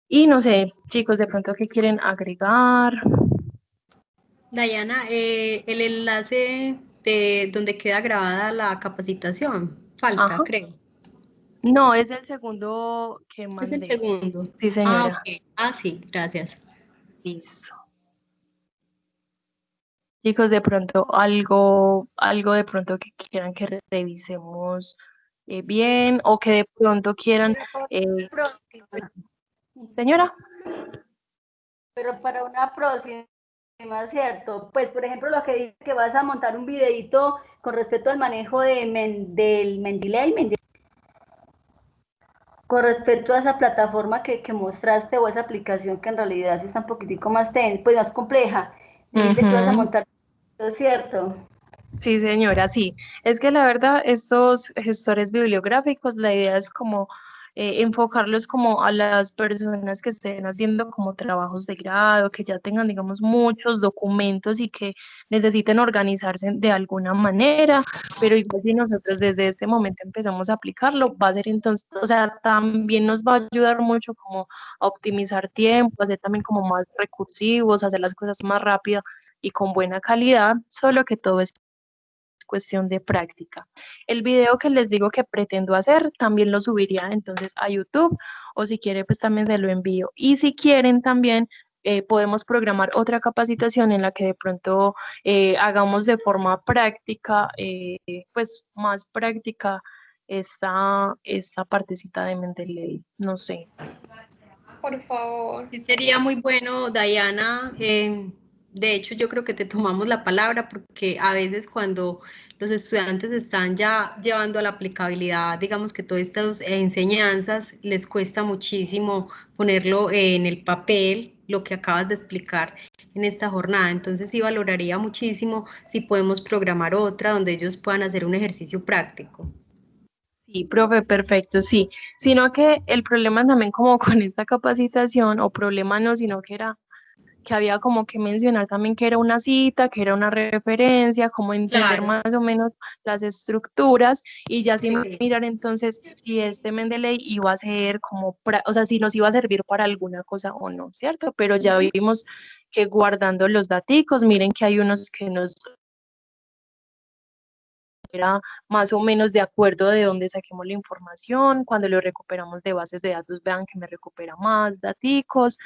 Y no sé, chicos, de pronto, ¿qué quieren agregar? Dayana, el enlace de donde queda grabada la capacitación, falta, Ajá. creo. No, es el segundo que Este es el mandé. segundo. Sí, señora. Ok. Sí, gracias. Listo. Chicos, de pronto, algo de pronto que quieran que revisemos bien, o que de pronto quieran... Señora. Pero para una próxima, ¿cierto? Pues, por ejemplo, lo que dice que vas a montar un videito con respecto al manejo del Mendeley, con respecto a esa plataforma que mostraste o esa aplicación que en realidad sí está un poquitico más pues más compleja. Dijiste que vas a montar, ¿es cierto? Sí, señora, sí. Es que la verdad, estos gestores bibliográficos, la idea es como enfocarlos como a las personas que estén haciendo como trabajos de grado, que ya tengan, digamos, muchos documentos y que necesiten organizarse de alguna manera, pero igual si nosotros desde este momento empezamos a aplicarlo, va a ser entonces, o sea, también nos va a ayudar mucho como a optimizar tiempo, a ser también como más recursivos, a hacer las cosas más rápido y con buena calidad, solo que todo es cuestión de práctica. El video que les digo que pretendo hacer, también lo subiría entonces a YouTube, o si quiere, pues también se lo envío. Y si quieren también, podemos programar otra capacitación en la que de pronto hagamos de forma práctica, pues más práctica esta partecita de Mendeley, no sé. Por favor. Sí, sería muy bueno, Diana. De hecho, yo creo que te tomamos la palabra porque a veces cuando los estudiantes están ya llevando a la aplicabilidad, digamos que todas estas enseñanzas, les cuesta muchísimo ponerlo en el papel, lo que acabas de explicar en esta jornada. Entonces sí valoraría muchísimo si podemos programar otra donde ellos puedan hacer un ejercicio práctico. Sí, profe, perfecto, sí. Sino que el problema también como con esta capacitación, o problema no, sino que era que había como que mencionar también que era una cita, que era una referencia, como entender Claro. más o menos las estructuras y ya sin Sí. mirar entonces si este Mendeley iba a ser como, o sea, si nos iba a servir para alguna cosa o no, ¿cierto? Pero ya vimos que guardando los daticos, miren que hay unos que nos era más o menos de acuerdo de dónde saquemos la información, cuando lo recuperamos de bases de datos, vean que me recupera más daticos,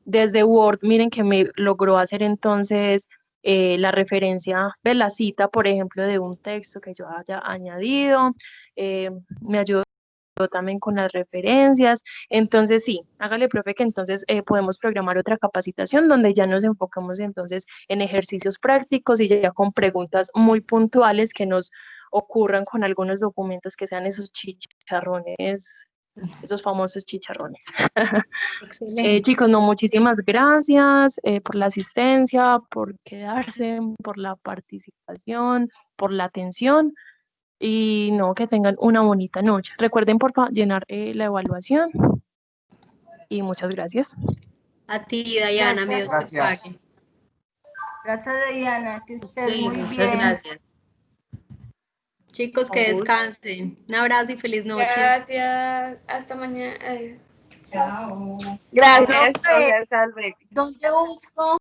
desde Word, miren que me logró hacer entonces la referencia de la cita, por ejemplo, de un texto que yo haya añadido, me ayudó también con las referencias, entonces sí, hágale profe que entonces podemos programar otra capacitación donde ya nos enfocamos entonces en ejercicios prácticos y ya con preguntas muy puntuales que nos ocurran con algunos documentos que sean esos chicharrones, esos famosos chicharrones. Excelente. Chicos, no, muchísimas gracias por la asistencia, por quedarse, por la participación, por la atención. Y no, que tengan una bonita noche. Recuerden, por favor, llenar la evaluación. Y muchas gracias. A ti, Diana, mi Dios te Gracias. pague. Gracias, Diana, que estés Sí, muy muchas bien. gracias. Chicos, que descansen. Un abrazo y feliz noche. Gracias. Hasta mañana. Chao. Gracias, profesor. ¿Dónde busco?